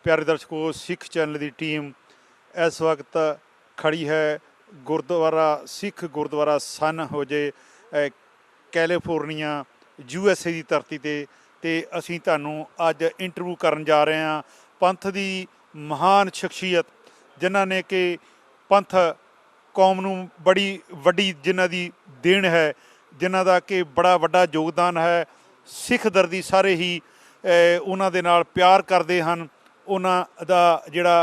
प्यारे दर्शकों, सिख चैनल की टीम इस वक्त खड़ी है गुरुद्वारा सिख गुरुद्वारा सन होजे कैलीफोर्निया USA की धरती ते असीं तुहानूं अज इंटरव्यू करन जा रहे हैं पंथ की महान शख्सियत जिन्हां ने कि पंथ कौम नूं बड़ी वड्डी जिन्हां दी देन है, जिन्हां दा कि बड़ा वड्डा योगदान है। सिख दर्दी सारे ही उन्हां दे नाल प्यार करदे हन। उन्हां दा जिहड़ा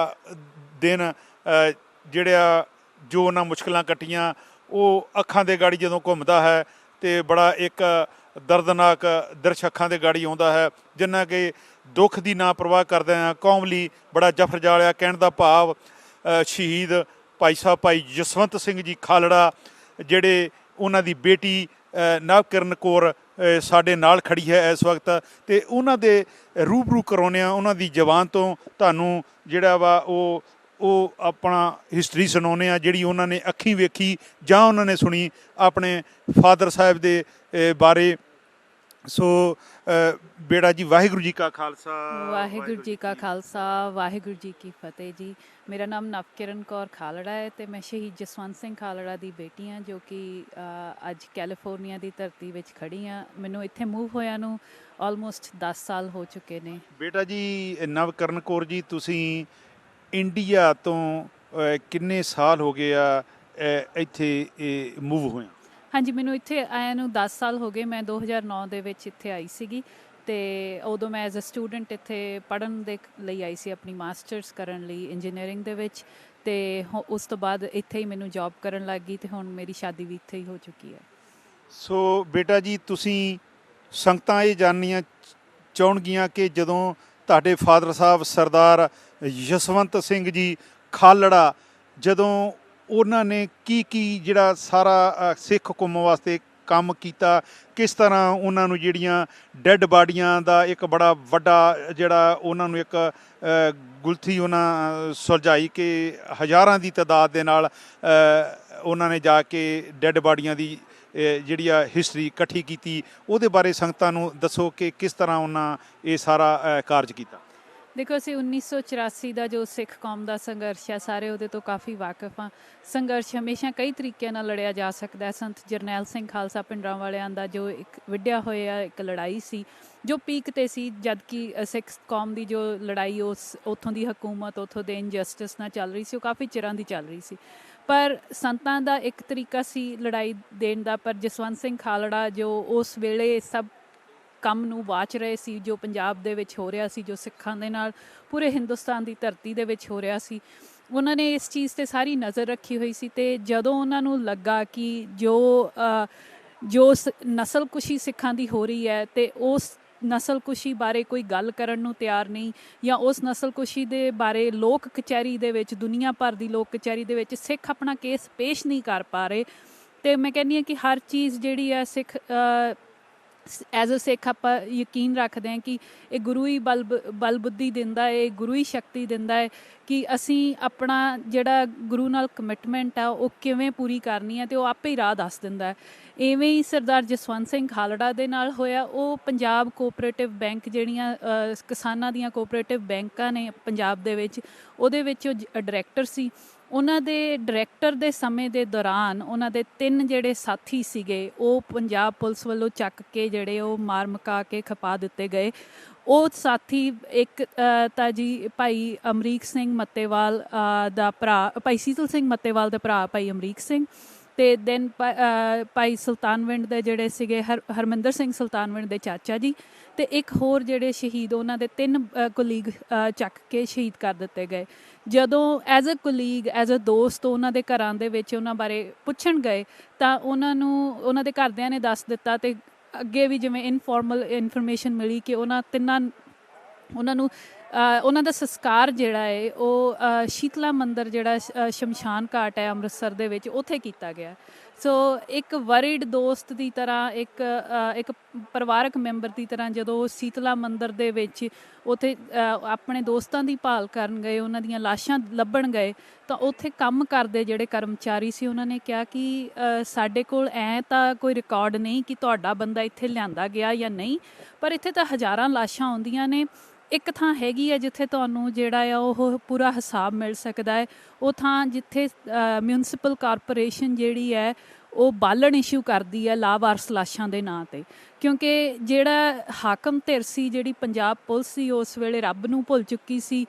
दिन जिहड़ा जो उन्हां मुश्किलां कट्टियां वो अखां दे गाड़ी जदों घुमदा है तो बड़ा एक दर्दनाक दृश अखां दे गाड़ी आउंदा है, जिन्ना कि दुख की ना परवाह करदे हैं कौम लई बड़ा जफर जालिया। कहण दा भाव शहीद भाई साहब भाई जसवंत सिंह जी खालड़ा जिहड़े उन्हां दी बेटी नवकिरण कौर साडे नाल खड़ी है इस वक्त, तो उन्हां दे रूबरू करवाउने उन्हां दी जबान तो तुहानूं जिहड़ा वा वो अपना हिस्टरी सुणाउने आ जिहड़ी उन्हां ने अखीं वेखी जां उन्हां ने सुनी अपने फादर साहब दे बारे। सो बेड़ा जी, वाहिगुरू जी का खालसा वाहिगुरू जी का खालसा वाहिगुरू जी की फतेह जी। मेरा नाम नवकिरण कौर खालड़ा है तो मैं शहीद जसवंत सिंह खालड़ा की बेटी हाँ जो कि अज कैलीफोर्निया की धरती विच खड़ी हाँ। मैनू इत्थे मूव होया नू ऑलमोस्ट 10 साल हो चुके ने। बेटा जी नवकिरण कौर जी, तुसीं इंडिया तो किन्ने साल हो गए आ इत्थे मूव होए? हाँ जी, मैनू इत्थे आया नू 10 साल हो गए। मैं 2009 ਦੇ ਵਿੱਚ ਇੱਥੇ ਆਈ ਸੀਗੀ ਤੇ ਉਦੋਂ ਮੈਂ ਐਜ਼ ਅ ਸਟੂਡੈਂਟ ਇੱਥੇ ਪੜ੍ਹਨ ਦੇ ਲਈ ਆਈ ਸੀ, ਆਪਣੀ ਮਾਸਟਰਸ ਕਰਨ ਲਈ ਇੰਜੀਨੀਅਰਿੰਗ ਦੇ ਵਿੱਚ, ਤੇ ਉਸ ਤੋਂ ਬਾਅਦ ਇੱਥੇ ਹੀ ਮੈਨੂੰ ਜੌਬ ਕਰਨ ਲੱਗ ਗਈ ਤੇ ਹੁਣ ਮੇਰੀ ਸ਼ਾਦੀ ਵੀ ਇੱਥੇ ਹੀ ਹੋ ਚੁੱਕੀ ਹੈ। ਸੋ ਬੇਟਾ ਜੀ, ਤੁਸੀਂ ਸੰਗਤਾਂ ਇਹ ਜਾਣਨੀਆਂ ਚਾਹੁਣਗੀਆਂ ਕਿ ਜਦੋਂ ਤੁਹਾਡੇ ਫਾਦਰ ਸਾਹਿਬ ਸਰਦਾਰ ਜਸਵੰਤ ਸਿੰਘ ਜੀ ਖਾਲੜਾ ਜਦੋਂ ਉਹਨਾਂ ਨੇ ਕੀ ਜਿਹੜਾ ਸਾਰਾ ਸਿੱਖ ਕੌਮ ਵਾਸਤੇ ਕੰਮ ਕੀਤਾ, ਕਿਸ ਤਰ੍ਹਾਂ ਉਹਨਾਂ ਨੂੰ ਜਿਹੜੀਆਂ ਡੈੱਡ ਬਾਡੀਆਂ ਦਾ ਇੱਕ ਬੜਾ ਵੱਡਾ ਜਿਹੜਾ ਉਹਨਾਂ ਨੂੰ ਇੱਕ ਗੁਲਥੀ ਉਹਨਾਂ ਸੁਲਝਾਈ ਕਿ ਹਜ਼ਾਰਾਂ ਦੀ ਤਾਦਾਦ ਦੇ ਨਾਲ ਉਹਨਾਂ ਨੇ ਜਾ ਕੇ ਡੈੱਡ ਬਾਡੀਆਂ ਦੀ ਜਿਹੜੀ ਆ ਹਿਸਟਰੀ ਇਕੱਠੀ ਕੀਤੀ, ਉਹਦੇ ਬਾਰੇ ਸੰਗਤਾਂ ਨੂੰ ਦੱਸੋ ਕਿ ਕਿਸ ਤਰ੍ਹਾਂ ਉਹਨਾਂ ਇਹ ਸਾਰਾ ਕਾਰਜ ਕੀਤਾ। ਦੇਖੋ, ਅਸੀਂ 1984 ਦਾ ਜੋ ਸਿੱਖ ਕੌਮ ਦਾ ਸੰਘਰਸ਼ ਹੈ ਸਾਰੇ ਉਹਦੇ ਤੋਂ ਕਾਫੀ ਵਾਕਿਫ ਹਾਂ। ਸੰਘਰਸ਼ ਹਮੇਸ਼ਾ ਕਈ ਤਰੀਕਿਆਂ ਨਾਲ ਲੜਿਆ ਜਾ ਸਕਦਾ ਹੈ। ਸੰਤ ਜਰਨੈਲ ਸਿੰਘ ਖਾਲਸਾ ਪਿੰਡਰਾਂ ਵਾਲਿਆਂ ਦਾ ਜੋ ਇੱਕ ਵਿੱਢਿਆ ਹੋਇਆ ਇੱਕ ਲੜਾਈ ਸੀ ਜੋ ਪੀਕ 'ਤੇ ਸੀ, ਜਦ ਕਿ ਸਿੱਖ ਕੌਮ ਦੀ ਜੋ ਲੜਾਈ ਉਸ ਉੱਥੋਂ ਦੀ ਹਕੂਮਤ ਉੱਥੋਂ ਦੇ ਇਨਜਸਟਿਸ ਨਾਲ ਚੱਲ ਰਹੀ ਸੀ, ਉਹ ਕਾਫੀ ਚਿਰਾਂ ਦੀ ਚੱਲ ਰਹੀ ਸੀ। ਪਰ ਸੰਤਾਂ ਦਾ ਇੱਕ ਤਰੀਕਾ ਸੀ ਲੜਾਈ ਦੇਣ ਦਾ, ਪਰ ਜਸਵੰਤ ਸਿੰਘ ਖਾਲੜਾ ਜੋ ਉਸ ਵੇਲੇ ਸਭ ਕੰਮ ਨੂੰ ਵਾਚ ਰਹੇ ਸੀ, ਜੋ ਪੰਜਾਬ ਦੇ ਵਿੱਚ ਹੋ ਰਿਹਾ ਸੀ, ਜੋ ਸਿੱਖਾਂ ਦੇ ਨਾਲ ਪੂਰੇ ਹਿੰਦੁਸਤਾਨ ਦੀ ਧਰਤੀ ਦੇ ਵਿੱਚ ਹੋ ਰਿਹਾ ਸੀ, ਉਹਨਾਂ ਨੇ ਇਸ ਚੀਜ਼ 'ਤੇ ਸਾਰੀ ਨਜ਼ਰ ਰੱਖੀ ਹੋਈ ਸੀ। ਅਤੇ ਜਦੋਂ ਉਹਨਾਂ ਨੂੰ ਲੱਗਾ ਕਿ ਜੋ ਨਸਲਕੁਸ਼ੀ ਸਿੱਖਾਂ ਦੀ ਹੋ ਰਹੀ ਹੈ ਅਤੇ ਉਸ ਨਸਲਕੁਸ਼ੀ ਬਾਰੇ ਕੋਈ ਗੱਲ ਕਰਨ ਨੂੰ ਤਿਆਰ ਨਹੀਂ, ਜਾਂ ਉਸ ਨਸਲਕੁਸ਼ੀ ਦੇ ਬਾਰੇ ਲੋਕ ਕਚਹਿਰੀ ਦੇ ਵਿੱਚ, ਦੁਨੀਆ ਭਰ ਦੀ ਲੋਕ ਕਚਹਿਰੀ ਦੇ ਵਿੱਚ ਸਿੱਖ ਆਪਣਾ ਕੇਸ ਪੇਸ਼ ਨਹੀਂ ਕਰ ਪਾ ਰਹੇ। ਅਤੇ ਮੈਂ ਕਹਿੰਦੀ ਹਾਂ ਕਿ ਹਰ ਚੀਜ਼ ਜਿਹੜੀ ਹੈ ਸਿੱਖ ਐਜ਼ ਅ ਸਿੱਖ ਆਪਾਂ ਯਕੀਨ ਰੱਖਦੇ ਹਾਂ ਕਿ ਇਹ ਗੁਰੂ ਹੀ ਬਲ ਬੁੱਧੀ ਦਿੰਦਾ ਹੈ, ਗੁਰੂ ਹੀ ਸ਼ਕਤੀ ਦਿੰਦਾ ਹੈ ਕਿ ਅਸੀਂ ਆਪਣਾ ਜਿਹੜਾ ਗੁਰੂ ਨਾਲ ਕਮਿਟਮੈਂਟ ਆ ਉਹ ਕਿਵੇਂ ਪੂਰੀ ਕਰਨੀ ਹੈ, ਅਤੇ ਉਹ ਆਪੇ ਹੀ ਰਾਹ ਦੱਸ ਦਿੰਦਾ ਹੈ। ਇਵੇਂ ਹੀ ਸਰਦਾਰ ਜਸਵੰਤ ਸਿੰਘ ਖਾਲੜਾ ਦੇ ਨਾਲ ਹੋਇਆ। ਉਹ ਪੰਜਾਬ ਕੋਆਪਰੇਟਿਵ ਬੈਂਕ, ਜਿਹੜੀਆਂ ਕਿਸਾਨਾਂ ਦੀਆਂ ਕੋਆਪਰੇਟਿਵ ਬੈਂਕਾਂ ਨੇ ਪੰਜਾਬ ਦੇ ਵਿੱਚ, ਉਹਦੇ ਵਿੱਚ ਉਹ ਡਾਇਰੈਕਟਰ ਸੀ। ਉਹਨਾਂ ਦੇ ਡਾਇਰੈਕਟਰ ਦੇ ਸਮੇਂ ਦੇ ਦੌਰਾਨ ਉਹਨਾਂ ਦੇ 3 ਜਿਹੜੇ ਸਾਥੀ ਸੀਗੇ ਉਹ ਪੰਜਾਬ ਪੁਲਿਸ ਵੱਲੋਂ ਚੱਕ ਕੇ ਜਿਹੜੇ ਉਹ ਮਾਰ ਮੁਕਾ ਕੇ ਖਪਾ ਦਿੱਤੇ ਗਏ। ਉਹ ਸਾਥੀ ਇੱਕ ਤਾਂ ਜੀ ਭਾਈ ਅਮਰੀਕ ਸਿੰਘ ਮੱਤੇਵਾਲ ਦਾ ਭਰਾ, ਭਾਈ ਸੀਤਲ ਸਿੰਘ ਮੱਤੇਵਾਲ ਦਾ ਭਰਾ ਭਾਈ ਅਮਰੀਕ ਸਿੰਘ, ਅਤੇ ਦੈਨ ਭਾਈ ਸੁਲਤਾਨਵਿੰਡ ਦੇ ਜਿਹੜੇ ਸੀਗੇ ਹਰਮਿੰਦਰ ਸਿੰਘ ਸੁਲਤਾਨਵਿੰਡ ਦੇ ਚਾਚਾ ਜੀ, ਅਤੇ ਇੱਕ ਹੋਰ ਜਿਹੜੇ ਸ਼ਹੀਦ, ਉਹਨਾਂ ਦੇ 3 ਕੁਲੀਗ ਚੱਕ ਕੇ ਸ਼ਹੀਦ ਕਰ ਦਿੱਤੇ ਗਏ। ਜਦੋਂ as a colleague, as a ਦੋਸਤ ਉਹਨਾਂ ਦੇ ਘਰਾਂ ਦੇ ਵਿੱਚ ਉਹਨਾਂ ਬਾਰੇ ਪੁੱਛਣ ਗਏ ਤਾਂ ਉਹਨਾਂ ਨੂੰ ਉਹਨਾਂ ਦੇ ਘਰਦਿਆਂ ਨੇ ਦੱਸ ਦਿੱਤਾ, ਅਤੇ ਅੱਗੇ ਵੀ ਜਿਵੇਂ ਇਨਫੋਰਮਲ ਇਨਫੋਰਮੇਸ਼ਨ ਮਿਲੀ ਕਿ ਉਹਨਾਂ ਨੂੰ ਉਹਨਾਂ ਦਾ ਸੰਸਕਾਰ ਜਿਹੜਾ ਹੈ ਉਹ ਸ਼ੀਤਲਾ ਮੰਦਰ ਜਿਹੜਾ ਸ਼ਮਸ਼ਾਨ ਘਾਟ ਹੈ ਅੰਮ੍ਰਿਤਸਰ ਦੇ ਵਿੱਚ, ਉੱਥੇ ਕੀਤਾ ਗਿਆ। ਸੋ ਇੱਕ ਵਰਿਡ ਦੋਸਤ ਦੀ ਤਰ੍ਹਾਂ, ਇੱਕ ਪਰਿਵਾਰਕ ਮੈਂਬਰ ਦੀ ਤਰ੍ਹਾਂ ਜਦੋਂ ਸ਼ੀਤਲਾ ਮੰਦਰ ਦੇ ਵਿੱਚ ਉੱਥੇ ਆਪਣੇ ਦੋਸਤਾਂ ਦੀ ਭਾਲ ਕਰਨ ਗਏ, ਉਹਨਾਂ ਦੀਆਂ ਲਾਸ਼ਾਂ ਲੱਭਣ ਗਏ, ਤਾਂ ਉੱਥੇ ਕੰਮ ਕਰਦੇ ਜਿਹੜੇ ਕਰਮਚਾਰੀ ਸੀ ਉਹਨਾਂ ਨੇ ਕਿਹਾ ਕਿ ਸਾਡੇ ਕੋਲ ਤਾਂ ਕੋਈ ਰਿਕਾਰਡ ਨਹੀਂ ਕਿ ਤੁਹਾਡਾ ਬੰਦਾ ਇੱਥੇ ਲਿਆਂਦਾ ਗਿਆ ਜਾਂ ਨਹੀਂ, ਪਰ ਇੱਥੇ ਤਾਂ ਹਜ਼ਾਰਾਂ ਲਾਸ਼ਾਂ ਆਉਂਦੀਆਂ ਨੇ, ਇੱਕ ਥਾਂ ਹੈਗੀ ਹੈ ਜਿੱਥੇ ਤੁਹਾਨੂੰ ਜਿਹੜਾ ਆ ਉਹ ਪੂਰਾ ਹਿਸਾਬ ਮਿਲ ਸਕਦਾ ਹੈ। ਉਹ ਥਾਂ ਜਿੱਥੇ ਮਿਊਨਿਸਪਲ ਕਾਰਪੋਰੇਸ਼ਨ ਜਿਹੜੀ ਹੈ ਉਹ ਬਾਲਣ ਇਸ਼ੂ ਕਰਦੀ ਹੈ ਲਾਵਾਰਸ ਲਾਸ਼ਾਂ ਦੇ ਨਾਂ 'ਤੇ, ਕਿਉਂਕਿ ਜਿਹੜਾ ਹਾਕਮ ਧਿਰ ਸੀ, ਜਿਹੜੀ ਪੰਜਾਬ ਪੁਲਿਸ ਸੀ, ਉਸ ਵੇਲੇ ਰੱਬ ਨੂੰ ਭੁੱਲ ਚੁੱਕੀ ਸੀ।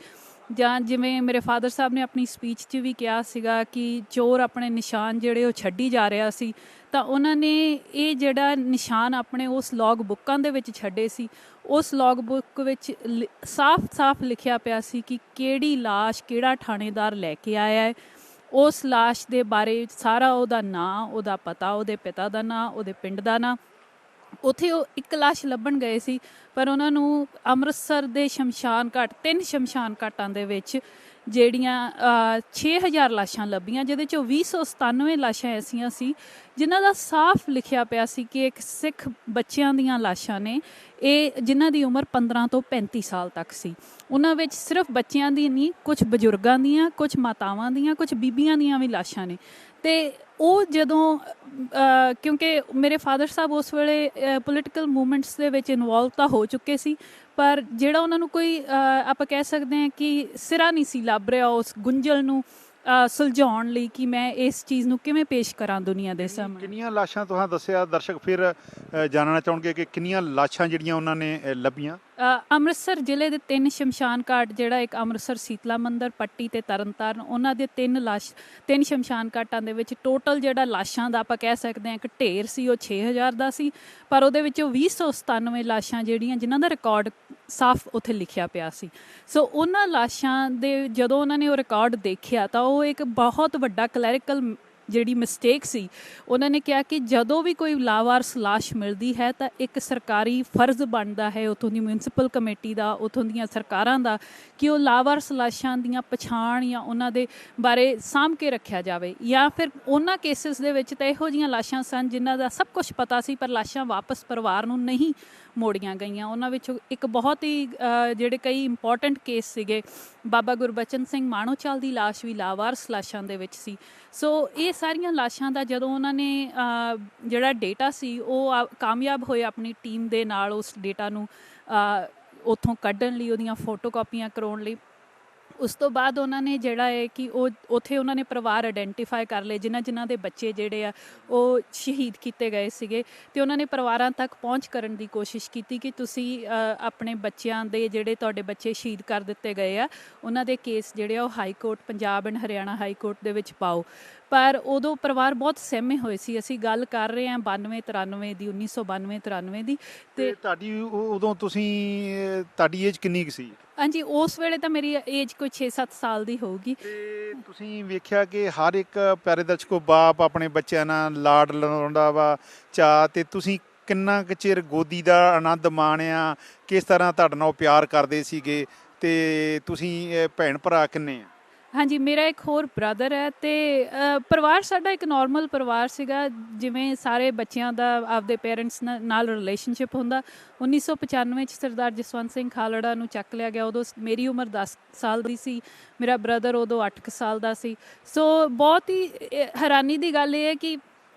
ਜਾਂ ਜਿਵੇਂ ਮੇਰੇ ਫਾਦਰ ਸਾਹਿਬ ਨੇ ਆਪਣੀ ਸਪੀਚ 'ਚ ਵੀ ਕਿਹਾ ਸੀਗਾ ਕਿ ਚੋਰ ਆਪਣੇ ਨਿਸ਼ਾਨ ਜਿਹੜੇ ਉਹ ਛੱਡੀ ਜਾ ਰਿਹਾ ਸੀ, ਤਾਂ ਉਹਨਾਂ ਨੇ ਇਹ ਜਿਹੜਾ ਨਿਸ਼ਾਨ ਆਪਣੇ ਉਸ ਲੌਗ ਬੁੱਕਾਂ ਦੇ ਵਿੱਚ ਛੱਡੇ ਸੀ, ਉਸ ਲੌਗ ਬੁੱਕ ਵਿੱਚ ਸਾਫ਼-ਸਾਫ਼ ਲਿਖਿਆ ਪਿਆ ਸੀ ਕਿ ਕਿਹੜੀ ਲਾਸ਼ ਕਿਹੜਾ ਥਾਣੇਦਾਰ ਲੈ ਕੇ ਆਇਆ ਹੈ। ਉਸ ਲਾਸ਼ ਦੇ ਬਾਰੇ ਸਾਰਾ ਉਹਦਾ ਨਾਂ, ਉਹਦਾ ਪਤਾ, ਉਹਦੇ ਪਿਤਾ ਦਾ ਨਾਂ, ਉਹਦੇ ਪਿੰਡ ਦਾ ਨਾਂ। ਉੱਥੇ ਉਹ ਇੱਕ ਲਾਸ਼ ਲੱਭਣ ਗਏ ਸੀ, ਪਰ ਉਹਨਾਂ ਨੂੰ ਅੰਮ੍ਰਿਤਸਰ ਦੇ ਸ਼ਮਸ਼ਾਨ ਘਾਟ, 3 ਸ਼ਮਸ਼ਾਨ ਘਾਟਾਂ ਦੇ ਵਿੱਚ ਜਿਹੜੀਆਂ 6000 ਲਾਸ਼ਾਂ ਲੱਭੀਆਂ, ਜਿਹਦੇ 'ਚੋਂ 297 ਲਾਸ਼ਾਂ ਐਸੀਆਂ ਸੀ ਜਿਨ੍ਹਾਂ ਦਾ ਸਾਫ਼ ਲਿਖਿਆ ਪਿਆ ਸੀ ਕਿ ਇੱਕ ਸਿੱਖ ਬੱਚਿਆਂ ਦੀਆਂ ਲਾਸ਼ਾਂ ਨੇ, ਇਹ ਜਿਨ੍ਹਾਂ ਦੀ ਉਮਰ 15 ਤੋਂ 35 ਸਾਲ ਤੱਕ ਸੀ। ਉਹਨਾਂ ਵਿੱਚ ਸਿਰਫ ਬੱਚਿਆਂ ਦੀ ਨਹੀਂ, ਕੁਝ ਬਜ਼ੁਰਗਾਂ ਦੀਆਂ, ਕੁਝ ਮਾਤਾਵਾਂ ਦੀਆਂ, ਕੁਝ ਬੀਬੀਆਂ ਦੀਆਂ ਵੀ ਲਾਸ਼ਾਂ ਨੇ। ਅਤੇ ਉਹ ਜਦੋਂ ਕਿਉਂਕਿ ਮੇਰੇ ਫਾਦਰ ਸਾਹਿਬ ਉਸ ਵੇਲੇ ਪੋਲੀਟੀਕਲ ਮੂਵਮੈਂਟਸ ਦੇ ਵਿੱਚ ਇਨਵੋਲਵ ਤਾਂ ਹੋ ਚੁੱਕੇ ਸੀ, ਪਰ ਜਿਹੜਾ ਉਹਨਾਂ ਨੂੰ ਕੋਈ ਆਪਾਂ ਕਹਿ ਸਕਦੇ ਹਾਂ ਕਿ ਸਿਰਾ ਨਹੀਂ ਸੀ ਲੱਭ ਰਿਹਾ ਉਸ ਗੁੰਝਲ ਨੂੰ ਸੁਲਝਾਉਣ ਲਈ ਕਿ ਮੈਂ ਇਸ ਚੀਜ਼ ਨੂੰ ਕਿਵੇਂ ਪੇਸ਼ ਕਰਾਂ ਦੁਨੀਆ ਦੇ ਸਾਹਮਣੇ। ਕਿੰਨੀਆਂ ਲਾਸ਼ਾਂ ਤੁਸੀਂ ਦੱਸਿਆ, ਦਰਸ਼ਕ ਫਿਰ ਜਾਣਨਾ ਚਾਹੁਣਗੇ ਕਿ ਕਿੰਨੀਆਂ ਲਾਸ਼ਾਂ ਜਿਹੜੀਆਂ ਉਹਨਾਂ ਨੇ ਲੱਭੀਆਂ? ਅੰਮ੍ਰਿਤਸਰ ਜ਼ਿਲ੍ਹੇ ਦੇ 3 ਸ਼ਮਸ਼ਾਨ ਘਾਟ, ਜਿਹੜਾ ਇੱਕ ਅੰਮ੍ਰਿਤਸਰ ਸੀਤਲਾ ਮੰਦਰ, ਪੱਟੀ ਤੇ ਤਰਨਤਾਰਨ, ਉਹਨਾਂ ਦੇ 3 ਸ਼ਮਸ਼ਾਨ ਘਾਟਾਂ ਦੇ ਵਿੱਚ ਟੋਟਲ ਜਿਹੜਾ ਲਾਸ਼ਾਂ ਦਾ ਆਪਾਂ ਕਹਿ ਸਕਦੇ ਹਾਂ ਇੱਕ ਢੇਰ ਸੀ, ਉਹ 6000 ਦਾ ਸੀ। ਪਰ ਉਹਦੇ ਵਿੱਚੋਂ 297 ਲਾਸ਼ਾਂ ਜਿਹੜੀਆਂ ਜਿਨ੍ਹਾਂ ਦਾ ਰਿਕਾਰਡ ਸਾਫ਼ ਉੱਥੇ ਲਿਖਿਆ ਪਿਆ ਸੀ। ਸੋ ਉਹਨਾਂ ਲਾਸ਼ਾਂ ਦੇ ਜਦੋਂ ਉਹਨਾਂ ਨੇ ਉਹ ਰਿਕਾਰਡ ਦੇਖਿਆ ਤਾਂ ਉਹ ਇੱਕ ਬਹੁਤ ਵੱਡਾ ਕਲੈਰੀਕਲ ਜਿਹੜੀ ਮਿਸਟੇਕ ਸੀ। ਉਹਨਾਂ ਨੇ ਕਿਹਾ ਕਿ ਜਦੋਂ ਵੀ ਕੋਈ ਲਾਵਾਰਸ ਲਾਸ਼ ਮਿਲਦੀ ਹੈ ਤਾਂ ਇੱਕ ਸਰਕਾਰੀ ਫਰਜ਼ ਬਣਦਾ ਹੈ ਉੱਥੋਂ ਦੀ ਮਿਊਨਿਸਪਲ ਕਮੇਟੀ ਦਾ, ਉੱਥੋਂ ਦੀਆਂ ਸਰਕਾਰਾਂ ਦਾ, ਕਿ ਉਹ ਲਾਵਾਰਸ ਲਾਸ਼ਾਂ ਦੀਆਂ ਪਛਾਣ ਜਾਂ ਉਹਨਾਂ ਦੇ ਬਾਰੇ ਸਾਂਭ ਕੇ ਰੱਖਿਆ ਜਾਵੇ। ਜਾਂ ਫਿਰ ਉਹਨਾਂ ਕੇਸਿਸ ਦੇ ਵਿੱਚ ਤਾਂ ਇਹੋ ਜਿਹੀਆਂ ਲਾਸ਼ਾਂ ਸਨ ਜਿਨ੍ਹਾਂ ਦਾ ਸਭ ਕੁਝ ਪਤਾ ਸੀ ਪਰ ਲਾਸ਼ਾਂ ਵਾਪਸ ਪਰਿਵਾਰ ਨੂੰ ਨਹੀਂ ਮੋੜੀਆਂ ਗਈਆਂ। ਉਹਨਾਂ ਵਿੱਚੋਂ ਇੱਕ ਬਹੁਤ ਹੀ ਜਿਹੜੇ ਕਈ ਇੰਪੋਰਟੈਂਟ ਕੇਸ ਸੀਗੇ, ਬਾਬਾ ਗੁਰਬਚਨ ਸਿੰਘ ਮਾਣੋਚਲ ਦੀ ਲਾਸ਼ ਵੀ ਲਾਵਾਰਸ ਲਾਸ਼ਾਂ ਦੇ ਵਿੱਚ ਸੀ। ਸੋ ਇਹ ਸਾਰੀਆਂ ਲਾਸ਼ਾਂ ਦਾ ਜਦੋਂ ਉਹਨਾਂ ਨੇ ਜਿਹੜਾ ਡੇਟਾ ਸੀ ਉਹ ਕਾਮਯਾਬ ਹੋਏ ਆਪਣੀ ਟੀਮ ਦੇ ਨਾਲ ਉਸ ਡੇਟਾ ਨੂੰ ਉੱਥੋਂ ਕੱਢਣ ਲਈ, ਉਹਦੀਆਂ ਫੋਟੋ ਕਾਪੀਆਂ ਕਰਾਉਣ ਲਈ, ਉਸ ਤੋਂ ਬਾਅਦ ਉਹਨਾਂ ਨੇ ਜਿਹੜਾ ਹੈ ਕਿ ਉਹ ਉੱਥੇ ਉਹਨਾਂ ਨੇ ਪਰਿਵਾਰ ਆਇਡੈਂਟੀਫਾਈ ਕਰ ਲਏ ਜਿਨ੍ਹਾਂ ਦੇ ਬੱਚੇ ਜਿਹੜੇ ਆ ਉਹ ਸ਼ਹੀਦ ਕੀਤੇ ਗਏ ਸੀਗੇ। ਅਤੇ ਉਹਨਾਂ ਨੇ ਪਰਿਵਾਰਾਂ ਤੱਕ ਪਹੁੰਚ ਕਰਨ ਦੀ ਕੋਸ਼ਿਸ਼ ਕੀਤੀ ਕਿ ਤੁਸੀਂ ਆਪਣੇ ਬੱਚਿਆਂ ਦੇ ਜਿਹੜੇ ਤੁਹਾਡੇ ਬੱਚੇ ਸ਼ਹੀਦ ਕਰ ਦਿੱਤੇ ਗਏ ਆ, ਉਹਨਾਂ ਦੇ ਕੇਸ ਜਿਹੜੇ ਆ ਉਹ high court, Punjab and Haryana High court ਦੇ ਵਿੱਚ ਪਾਓ। ਪਰ ਉਦੋਂ ਪਰਿਵਾਰ ਬਹੁਤ ਸਹਿਮੇ ਹੋਏ ਸੀ। ਅਸੀਂ ਗੱਲ ਕਰ ਰਹੇ ਹਾਂ 92-93 ਦੀ, 1992-93 ਦੀ। ਅਤੇ ਤੁਹਾਡੀ ਉਦੋਂ ਤੁਹਾਡੀ ਏਜ ਕਿੰਨੀ ਕੁ ਸੀ? ਹਾਂਜੀ, ਉਸ ਵੇਲੇ ਤਾਂ ਮੇਰੀ ਏਜ ਕੋਈ 6-7 ਸਾਲ ਦੀ ਹੋਊਗੀ। ਅਤੇ ਤੁਸੀਂ ਵੇਖਿਆ ਕਿ ਹਰ ਇੱਕ ਪਿਆਰੇ ਦਰਸ਼ਕੋ ਬਾਪ ਆਪਣੇ ਬੱਚਿਆਂ ਨਾਲ ਲਾਡ ਲਾਉਂਦਾ ਵਾ, ਚਾਅ, ਅਤੇ ਤੁਸੀਂ ਕਿੰਨਾ ਕੁ ਚਿਰ ਗੋਦੀ ਦਾ ਆਨੰਦ ਮਾਣਿਆ, ਕਿਸ ਤਰ੍ਹਾਂ ਤੁਹਾਡੇ ਨਾਲ ਪਿਆਰ ਕਰਦੇ ਸੀਗੇ, ਅਤੇ ਤੁਸੀਂ ਭੈਣ ਭਰਾ ਕਿੰਨੇ ਆ? ਹਾਂਜੀ, ਮੇਰਾ ਇੱਕ ਹੋਰ ਬ੍ਰਦਰ ਹੈ ਅਤੇ ਪਰਿਵਾਰ ਸਾਡਾ ਇੱਕ ਨੋਰਮਲ ਪਰਿਵਾਰ ਸੀਗਾ, ਜਿਵੇਂ ਸਾਰੇ ਬੱਚਿਆਂ ਦਾ ਆਪਦੇ ਪੇਰੈਂਟਸ ਨਾਲ ਰਿਲੇਸ਼ਨਸ਼ਿਪ ਹੁੰਦਾ। 1995 'ਚ ਸਰਦਾਰ ਜਸਵੰਤ ਸਿੰਘ ਖਾਲੜਾ ਨੂੰ ਚੱਕ ਲਿਆ ਗਿਆ। ਉਦੋਂ ਮੇਰੀ ਉਮਰ 10 ਸਾਲ ਦੀ ਸੀ, ਮੇਰਾ ਬ੍ਰਦਰ ਉਦੋਂ 8 ਸਾਲ ਦਾ ਸੀ। ਸੋ ਬਹੁਤ ਹੀ ਹੈਰਾਨੀ ਦੀ ਗੱਲ ਇਹ ਹੈ ਕਿ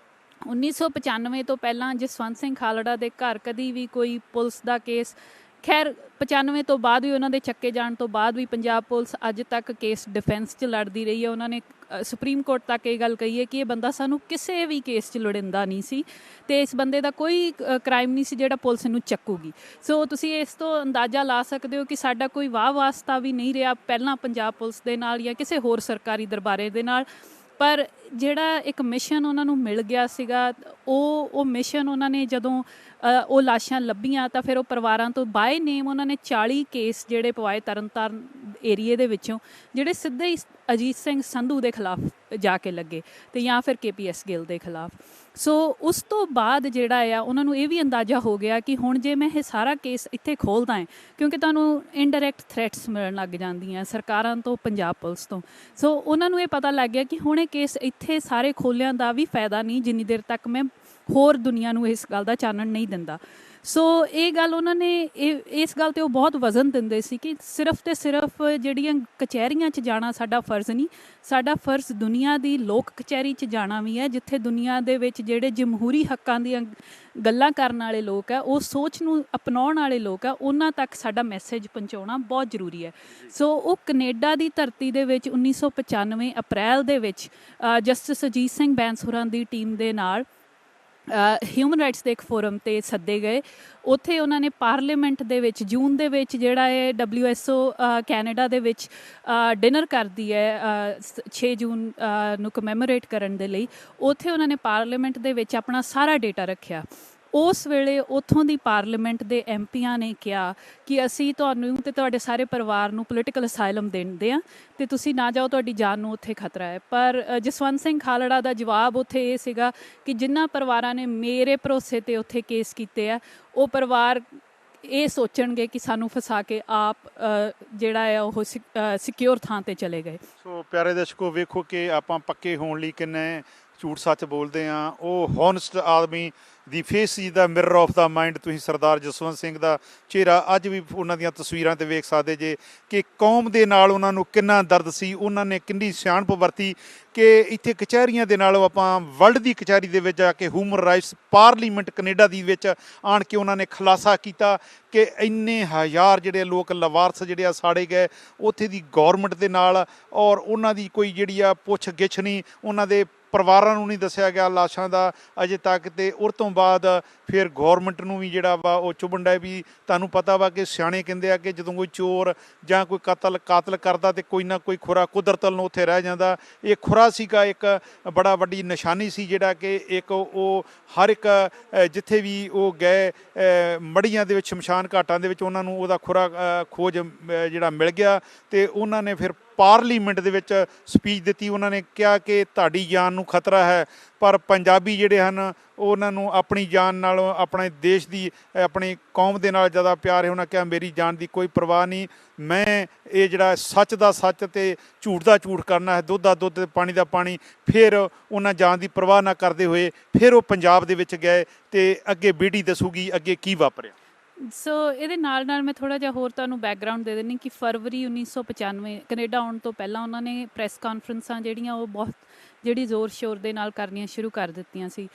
1995 ਤੋਂ ਪਹਿਲਾਂ ਜਸਵੰਤ ਸਿੰਘ ਖਾਲੜਾ ਦੇ ਘਰ ਕਦੀ ਵੀ ਕੋਈ ਪੁਲਿਸ ਦਾ ਕੇਸ, ਖੈਰ 95 ਤੋਂ ਬਾਅਦ ਵੀ ਉਹਨਾਂ ਦੇ ਚੱਕੇ ਜਾਣ ਤੋਂ ਬਾਅਦ ਵੀ ਪੰਜਾਬ ਪੁਲਿਸ ਅੱਜ ਤੱਕ ਕੇਸ ਡਿਫੈਂਸ 'ਚ ਲੜਦੀ ਰਹੀ ਹੈ। ਉਹਨਾਂ ਨੇ ਸੁਪਰੀਮ ਕੋਰਟ ਤੱਕ ਇਹ ਗੱਲ ਕਹੀ ਹੈ ਕਿ ਇਹ ਬੰਦਾ ਸਾਨੂੰ ਕਿਸੇ ਵੀ ਕੇਸ 'ਚ ਲੋੜੀਂਦਾ ਨਹੀਂ ਸੀ ਅਤੇ ਇਸ ਬੰਦੇ ਦਾ ਕੋਈ ਕ੍ਰਾਈਮ ਨਹੀਂ ਸੀ ਜਿਹੜਾ ਪੁਲਿਸ ਨੂੰ ਚੱਕੂਗੀ। ਸੋ ਤੁਸੀਂ ਇਸ ਤੋਂ ਅੰਦਾਜ਼ਾ ਲਾ ਸਕਦੇ ਹੋ ਕਿ ਸਾਡਾ ਕੋਈ ਵਾਹ ਵਾਸਤਾ ਵੀ ਨਹੀਂ ਰਿਹਾ ਪਹਿਲਾਂ ਪੰਜਾਬ ਪੁਲਿਸ ਦੇ ਨਾਲ ਜਾਂ ਕਿਸੇ ਹੋਰ ਸਰਕਾਰੀ ਦਰਬਾਰੇ ਦੇ ਨਾਲ। ਪਰ ਜਿਹੜਾ ਇੱਕ ਮਿਸ਼ਨ ਉਹਨਾਂ ਨੂੰ ਮਿਲ ਗਿਆ ਸੀਗਾ, ਉਹ ਮਿਸ਼ਨ ਉਹਨਾਂ ਨੇ ਜਦੋਂ ਉਹ ਲਾਸ਼ਾਂ ਲੱਭੀਆਂ ਤਾਂ ਫਿਰ ਉਹ ਪਰਿਵਾਰਾਂ ਤੋਂ ਬਾਏ ਨੇਮ ਉਹਨਾਂ ਨੇ 40 ਕੇਸ ਜਿਹੜੇ ਪਵਾਏ ਤਰਨਤਾਰਨ ਏਰੀਏ ਦੇ ਵਿੱਚੋਂ, ਜਿਹੜੇ ਸਿੱਧੇ ਹੀ ਅਜੀਤ ਸਿੰਘ ਸੰਧੂ ਦੇ ਖਿਲਾਫ ਜਾ ਕੇ ਲੱਗੇ ਅਤੇ ਜਾਂ ਫਿਰ KPS ਗਿੱਲ ਦੇ ਖਿਲਾਫ। ਸੋ ਉਸ ਤੋਂ ਬਾਅਦ ਜਿਹੜਾ ਆ ਉਹਨਾਂ ਨੂੰ ਇਹ ਵੀ ਅੰਦਾਜ਼ਾ ਹੋ ਗਿਆ ਕਿ ਹੁਣ ਜੇ ਮੈਂ ਇਹ ਸਾਰਾ ਕੇਸ ਇੱਥੇ ਖੋਲ੍ਹਦਾ ਹੈ, ਕਿਉਂਕਿ ਤੁਹਾਨੂੰ ਇਨਡਾਇਰੈਕਟ ਥ੍ਰੈਟਸ ਮਿਲਣ ਲੱਗ ਜਾਂਦੀਆਂ ਸਰਕਾਰਾਂ ਤੋਂ, ਪੰਜਾਬ ਪੁਲਿਸ ਤੋਂ। ਸੋ ਉਹਨਾਂ ਨੂੰ ਇਹ ਪਤਾ ਲੱਗ ਗਿਆ ਕਿ ਹੁਣ ਇਹ ਕੇਸ ਇੱਥੇ ਸਾਰੇ ਖੋਲ੍ਹਿਆਂ ਦਾ ਵੀ ਫਾਇਦਾ ਨਹੀਂ ਜਿੰਨੀ ਦੇਰ ਤੱਕ ਮੈਂ ਹੋਰ ਦੁਨੀਆ ਨੂੰ ਇਸ ਗੱਲ ਦਾ ਚਾਨਣ ਨਹੀਂ ਦਿੰਦਾ। ਸੋ ਇਹ ਗੱਲ ਉਹਨਾਂ ਨੇ ਇਸ ਗੱਲ ਤੇ ਉਹ ਬਹੁਤ ਵਜ਼ਨ ਦਿੰਦੇ ਸੀ ਕਿ ਸਿਰਫ ਤੇ ਸਿਰਫ ਜਿਹੜੀਆਂ ਕਚਹਿਰੀਆਂ 'ਚ ਜਾਣਾ ਸਾਡਾ ਫਰਜ਼ ਨਹੀਂ, ਸਾਡਾ ਫਰਜ਼ ਦੁਨੀਆ ਦੀ ਲੋਕ ਕਚਹਿਰੀ 'ਚ ਜਾਣਾ ਵੀ ਹੈ, ਜਿੱਥੇ ਦੁਨੀਆ ਦੇ ਵਿੱਚ ਜਿਹੜੇ ਜਮਹੂਰੀ ਹੱਕਾਂ ਦੀਆਂ ਗੱਲਾਂ ਕਰਨ ਵਾਲੇ ਲੋਕ ਆ, ਉਹ ਸੋਚ ਨੂੰ ਅਪਣਾਉਣ ਵਾਲੇ ਲੋਕ ਆ, ਉਹਨਾਂ ਤੱਕ ਸਾਡਾ ਮੈਸੇਜ ਪਹੁੰਚਾਉਣਾ ਬਹੁਤ ਜ਼ਰੂਰੀ ਹੈ। ਸੋ ਉਹ ਕੈਨੇਡਾ ਦੀ ਧਰਤੀ ਦੇ ਵਿੱਚ 1995 ਅਪ੍ਰੈਲ ਦੇ ਵਿੱਚ ਜਸਟਿਸ ਅਜੀਤ ਸਿੰਘ ਬੈਂਸ ਹੋਰਾਂ ਦੀ ਟੀਮ ਦੇ ਨਾਲ ਹਿਊਮਨ ਰਾਈਟਸ ਦੇ ਇੱਕ ਫੋਰਮ 'ਤੇ ਸੱਦੇ ਗਏ। ਉੱਥੇ ਉਹਨਾਂ ਨੇ ਪਾਰਲੀਮੈਂਟ ਦੇ ਵਿੱਚ ਜੂਨ ਦੇ ਵਿੱਚ ਜਿਹੜਾ ਇਹ WSO ਕੈਨੇਡਾ ਦੇ ਵਿੱਚ ਡਿਨਰ ਕਰਦੀ ਹੈ 6 ਜੂਨ ਨੂੰ ਕਮੈਮੋਰੇਟ ਕਰਨ ਦੇ ਲਈ, ਉੱਥੇ ਉਹਨਾਂ ਨੇ ਪਾਰਲੀਮੈਂਟ ਦੇ ਵਿੱਚ ਆਪਣਾ ਸਾਰਾ ਡੇਟਾ ਰੱਖਿਆ। ਉਸ ਵੇਲੇ ਉੱਥੋਂ ਦੀ ਪਾਰਲੀਮੈਂਟ ਦੇ ਐਮਪੀਆਂ ਨੇ ਕਿਹਾ ਕਿ ਅਸੀਂ ਤੁਹਾਨੂੰ ਤੇ ਤੁਹਾਡੇ ਸਾਰੇ ਪਰਿਵਾਰ ਨੂੰ ਪੋਲੀਟੀਕਲ ਅਸਾਈਲਮ ਦਿੰਦੇ ਹਾਂ ਅਤੇ ਤੁਸੀਂ ਨਾ ਜਾਓ, ਤੁਹਾਡੀ ਜਾਨ ਨੂੰ ਉੱਥੇ ਖਤਰਾ ਹੈ। ਪਰ ਜਸਵੰਤ ਸਿੰਘ ਖਾਲੜਾ ਦਾ ਜਵਾਬ ਉੱਥੇ ਇਹ ਸੀਗਾ ਕਿ ਜਿਨ੍ਹਾਂ ਪਰਿਵਾਰਾਂ ਨੇ ਮੇਰੇ ਭਰੋਸੇ 'ਤੇ ਉੱਥੇ ਕੇਸ ਕੀਤੇ ਆ, ਉਹ ਪਰਿਵਾਰ ਇਹ ਸੋਚਣਗੇ ਕਿ ਸਾਨੂੰ ਫਸਾ ਕੇ ਆਪ ਜਿਹੜਾ ਹੈ ਉਹ ਸਿਕਿਉਰ ਥਾਂ 'ਤੇ ਚਲੇ ਗਏ। ਸੋ ਪਿਆਰੇ ਦਰਸ਼ਕੋ, ਵੇਖੋ ਕਿ ਆਪਾਂ ਪੱਕੇ ਹੋਣ ਲਈ ਕਿੰਨੇ ਝੂਠ ਸੱਚ ਬੋਲਦੇ ਹਾਂ। ਉਹ ਹੌਨਸਟ ਆਦਮੀ ਦੀ face is the mirror of the mind. ਤੁਸੀਂ ਸਰਦਾਰ ਜਸਵੰਤ ਸਿੰਘ ਦਾ ਚਿਹਰਾ ਅੱਜ ਵੀ ਉਹਨਾਂ ਦੀਆਂ ਤਸਵੀਰਾਂ 'ਤੇ ਵੇਖ ਸਕਦੇ ਜੇ ਕਿ ਕੌਮ ਦੇ ਨਾਲ ਉਹਨਾਂ ਨੂੰ ਕਿੰਨਾ ਦਰਦ ਸੀ, ਉਹਨਾਂ ਨੇ ਕਿੰਨੀ ਸਿਆਣਪ ਵਰਤੀ ਕਿ ਇੱਥੇ ਕਚਹਿਰੀਆਂ ਦੇ ਨਾਲੋਂ ਆਪਾਂ ਵਰਲਡ ਦੀ ਕਚਹਿਰੀ ਦੇ ਵਿੱਚ ਜਾ ਕੇ ਹਿਊਮਨ ਰਾਈਟਸ ਪਾਰਲੀਮੈਂਟ ਕੈਨੇਡਾ ਦੀ ਵਿੱਚ ਆਣ ਕੇ ਉਹਨਾਂ ਨੇ ਖੁਲਾਸਾ ਕੀਤਾ ਕਿ ਇੰਨੇ ਹਜ਼ਾਰ ਜਿਹੜੇ ਲੋਕ ਲਵਾਰਸ ਜਿਹੜੇ ਆ ਸਾੜੇ ਗਏ ਉੱਥੇ ਦੀ ਗੌਰਮੈਂਟ ਦੇ ਨਾਲ, ਔਰ ਉਹਨਾਂ ਦੀ ਕੋਈ ਜਿਹੜੀ ਆ ਪੁੱਛ ਗਿੱਛ ਨਹੀਂ, ਉਹਨਾਂ ਦੇ ਪਰਿਵਾਰਾਂ ਨੂੰ ਨਹੀਂ ਦੱਸਿਆ ਗਿਆ ਲਾਸ਼ਾਂ ਦਾ ਅਜੇ ਤੱਕ। ਅਤੇ ਉਹ ਤੋਂ ਬਾਅਦ ਫਿਰ ਗੌਰਮੈਂਟ ਨੂੰ ਵੀ ਜਿਹੜਾ ਵਾ ਉਹ ਚੁਭਣ ਡਿਆ ਵੀ ਤੁਹਾਨੂੰ ਪਤਾ ਵਾ ਕਿ ਸਿਆਣੇ ਕਹਿੰਦੇ ਆ ਕਿ ਜਦੋਂ ਕੋਈ ਚੋਰ ਜਾਂ ਕੋਈ ਕਾਤਲ ਕਰਦਾ ਤੇ ਕੋਈ ਨਾ ਕੋਈ ਖੁਰਾ ਕੁਦਰਤ ਵੱਲੋਂ ਉੱਥੇ ਰਹਿ ਜਾਂਦਾ। ਇਹ ਖੁਰਾ ਸੀਗਾ, ਇੱਕ ਬੜਾ ਵੱਡੀ ਨਿਸ਼ਾਨੀ ਸੀ ਜਿਹੜਾ ਕਿ ਇੱਕ ਉਹ ਹਰ ਇੱਕ ਜਿੱਥੇ ਵੀ ਉਹ ਗਏ ਮੜੀਆਂ ਦੇ ਵਿੱਚ, ਸ਼ਮਸ਼ਾਨ ਘਾਟਾਂ ਦੇ ਵਿੱਚ ਉਹਨਾਂ ਨੂੰ ਉਹਦਾ ਖੁਰਾ ਖੋਜ ਜਿਹੜਾ ਮਿਲ ਗਿਆ। ਅਤੇ ਉਹਨਾਂ ਨੇ ਫਿਰ ਪਾਰਲੀਮੈਂਟ ਦੇ ਵਿੱਚ ਸਪੀਚ ਦਿੱਤੀ। ਉਹਨਾਂ ਨੇ ਕਿਹਾ ਕਿ ਤੁਹਾਡੀ ਜਾਨ ਨੂੰ ਖਤਰਾ ਹੈ, ਪਰ ਪੰਜਾਬੀ ਜਿਹੜੇ ਹਨ ਉਹਨਾਂ ਨੂੰ ਆਪਣੀ ਜਾਨ ਨਾਲੋਂ ਆਪਣੇ ਦੇਸ਼ ਦੀ, ਆਪਣੀ ਕੌਮ ਦੇ ਨਾਲ ਜ਼ਿਆਦਾ ਪਿਆਰ ਹੈ। ਉਹਨਾਂ ਕਿਹਾ ਮੇਰੀ ਜਾਨ ਦੀ ਕੋਈ ਪਰਵਾਹ ਨਹੀਂ, ਮੈਂ ਇਹ ਜਿਹੜਾ ਸੱਚ ਦਾ ਸੱਚ ਅਤੇ ਝੂਠ ਦਾ ਝੂਠ ਕਰਨਾ ਹੈ, ਦੁੱਧ ਦਾ ਦੁੱਧ ਅਤੇ ਪਾਣੀ ਦਾ ਪਾਣੀ। ਫਿਰ ਉਹਨਾਂ ਜਾਨ ਦੀ ਪਰਵਾਹ ਨਾ ਕਰਦੇ ਹੋਏ ਫਿਰ ਉਹ ਪੰਜਾਬ ਦੇ ਵਿੱਚ ਗਏ ਅਤੇ ਅੱਗੇ ਬੀਡੀ ਦੱਸੂਗੀ ਅੱਗੇ ਕੀ ਵਾਪਰਿਆ। ਸੋ ਇਹਦੇ ਨਾਲ ਮੈਂ ਥੋੜ੍ਹਾ ਜਿਹਾ ਹੋਰ ਤੁਹਾਨੂੰ ਬੈਕਗਰਾਊਂਡ ਦੇ ਦਿੰਦੀ ਕਿ ਫਰਵਰੀ 1995 ਕੈਨੇਡਾ ਆਉਣ ਤੋਂ ਪਹਿਲਾਂ ਉਹਨਾਂ ਨੇ ਪ੍ਰੈਸ ਕਾਨਫਰੰਸਾਂ ਜਿਹੜੀਆਂ ਉਹ ਬਹੁਤ ਜਿਹੜੀ ਜ਼ੋਰ ਸ਼ੋਰ ਦੇ ਨਾਲ ਕਰਨੀਆਂ ਸ਼ੁਰੂ ਕਰ ਦਿੱਤੀਆਂ ਸੀ।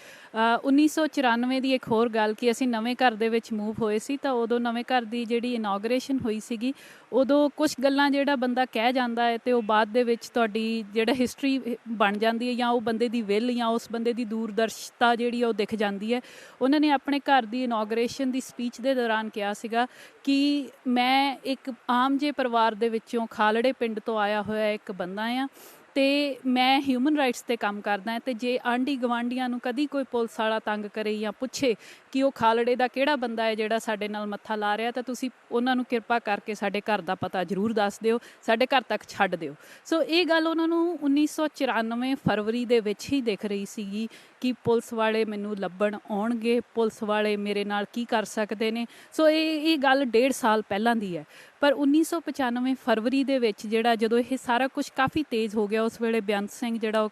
1994 ਦੀ ਇੱਕ ਹੋਰ ਗੱਲ ਕਿ ਅਸੀਂ ਨਵੇਂ ਘਰ ਦੇ ਵਿੱਚ ਮੂਵ ਹੋਏ ਸੀ, ਤਾਂ ਉਦੋਂ ਨਵੇਂ ਘਰ ਦੀ ਜਿਹੜੀ ਇਨੋਗਰੇਸ਼ਨ ਹੋਈ ਸੀਗੀ, ਉਦੋਂ ਕੁਛ ਗੱਲਾਂ ਜਿਹੜਾ ਬੰਦਾ ਕਹਿ ਜਾਂਦਾ ਹੈ ਅਤੇ ਉਹ ਬਾਅਦ ਦੇ ਵਿੱਚ ਤੁਹਾਡੀ ਜਿਹੜਾ ਹਿਸਟਰੀ ਬਣ ਜਾਂਦੀ ਹੈ, ਜਾਂ ਉਹ ਬੰਦੇ ਦੀ ਵਿਲ ਜਾਂ ਉਸ ਬੰਦੇ ਦੀ ਦੂਰਦਰਸ਼ਤਾ ਜਿਹੜੀ ਉਹ ਦਿਖ ਜਾਂਦੀ ਹੈ। ਉਹਨਾਂ ਨੇ ਆਪਣੇ ਘਰ ਦੀ ਇਨੋਗਰੇਸ਼ਨ ਦੀ ਸਪੀਚ ਦੇ ਦੌਰਾਨ ਕਿਹਾ ਸੀਗਾ ਕਿ ਮੈਂ ਇੱਕ ਆਮ ਜਿਹੇ ਪਰਿਵਾਰ ਦੇ ਵਿੱਚੋਂ ਖਾਲੜੇ ਪਿੰਡ ਤੋਂ ਆਇਆ ਹੋਇਆ ਇੱਕ ਬੰਦਾ ਹਾਂ ਅਤੇ ਮੈਂ ਹਿਊਮਨ ਰਾਈਟਸ 'ਤੇ ਕੰਮ ਕਰਦਾ ਅਤੇ ਜੇ ਆਂਢੀ ਗਵਾਂਢੀਆਂ ਨੂੰ ਕਦੀ ਕੋਈ ਪੁਲਿਸ ਵਾਲਾ ਤੰਗ ਕਰੇ ਜਾਂ ਪੁੱਛੇ ਕਿ ਉਹ ਖਾਲੜੇ ਦਾ ਕਿਹੜਾ ਬੰਦਾ ਹੈ ਜਿਹੜਾ ਸਾਡੇ ਨਾਲ ਮੱਥਾ ਲਾ ਰਿਹਾ, ਤਾਂ ਤੁਸੀਂ ਉਹਨਾਂ ਨੂੰ ਕਿਰਪਾ ਕਰਕੇ ਸਾਡੇ ਘਰ ਦਾ ਪਤਾ ਜ਼ਰੂਰ ਦੱਸ ਦਿਓ, ਸਾਡੇ ਘਰ ਤੱਕ ਛੱਡ ਦਿਓ। ਸੋ ਇਹ ਗੱਲ ਉਹਨਾਂ ਨੂੰ 1994 ਫਰਵਰੀ ਦੇ ਵਿੱਚ ਹੀ ਦਿਖ ਰਹੀ ਸੀਗੀ ਕਿ ਪੁਲਿਸ ਵਾਲੇ ਮੈਨੂੰ ਲੱਭਣ ਆਉਣਗੇ, ਪੁਲਿਸ ਵਾਲੇ ਮੇਰੇ ਨਾਲ ਕੀ ਕਰ ਸਕਦੇ ਨੇ। ਸੋ ਇਹ ਗੱਲ 1.5 ਸਾਲ ਪਹਿਲਾਂ ਦੀ ਹੈ। ਪਰ 1995 ਫਰਵਰੀ ਦੇ ਵਿੱਚ ਜਿਹੜਾ ਜਦੋਂ ਇਹ ਸਾਰਾ ਕੁਝ ਕਾਫੀ ਤੇਜ਼ ਹੋ ਗਿਆ, ਉਸ ਵੇਲੇ ਬੇਅੰਤ ਸਿੰਘ ਜਿਹੜਾ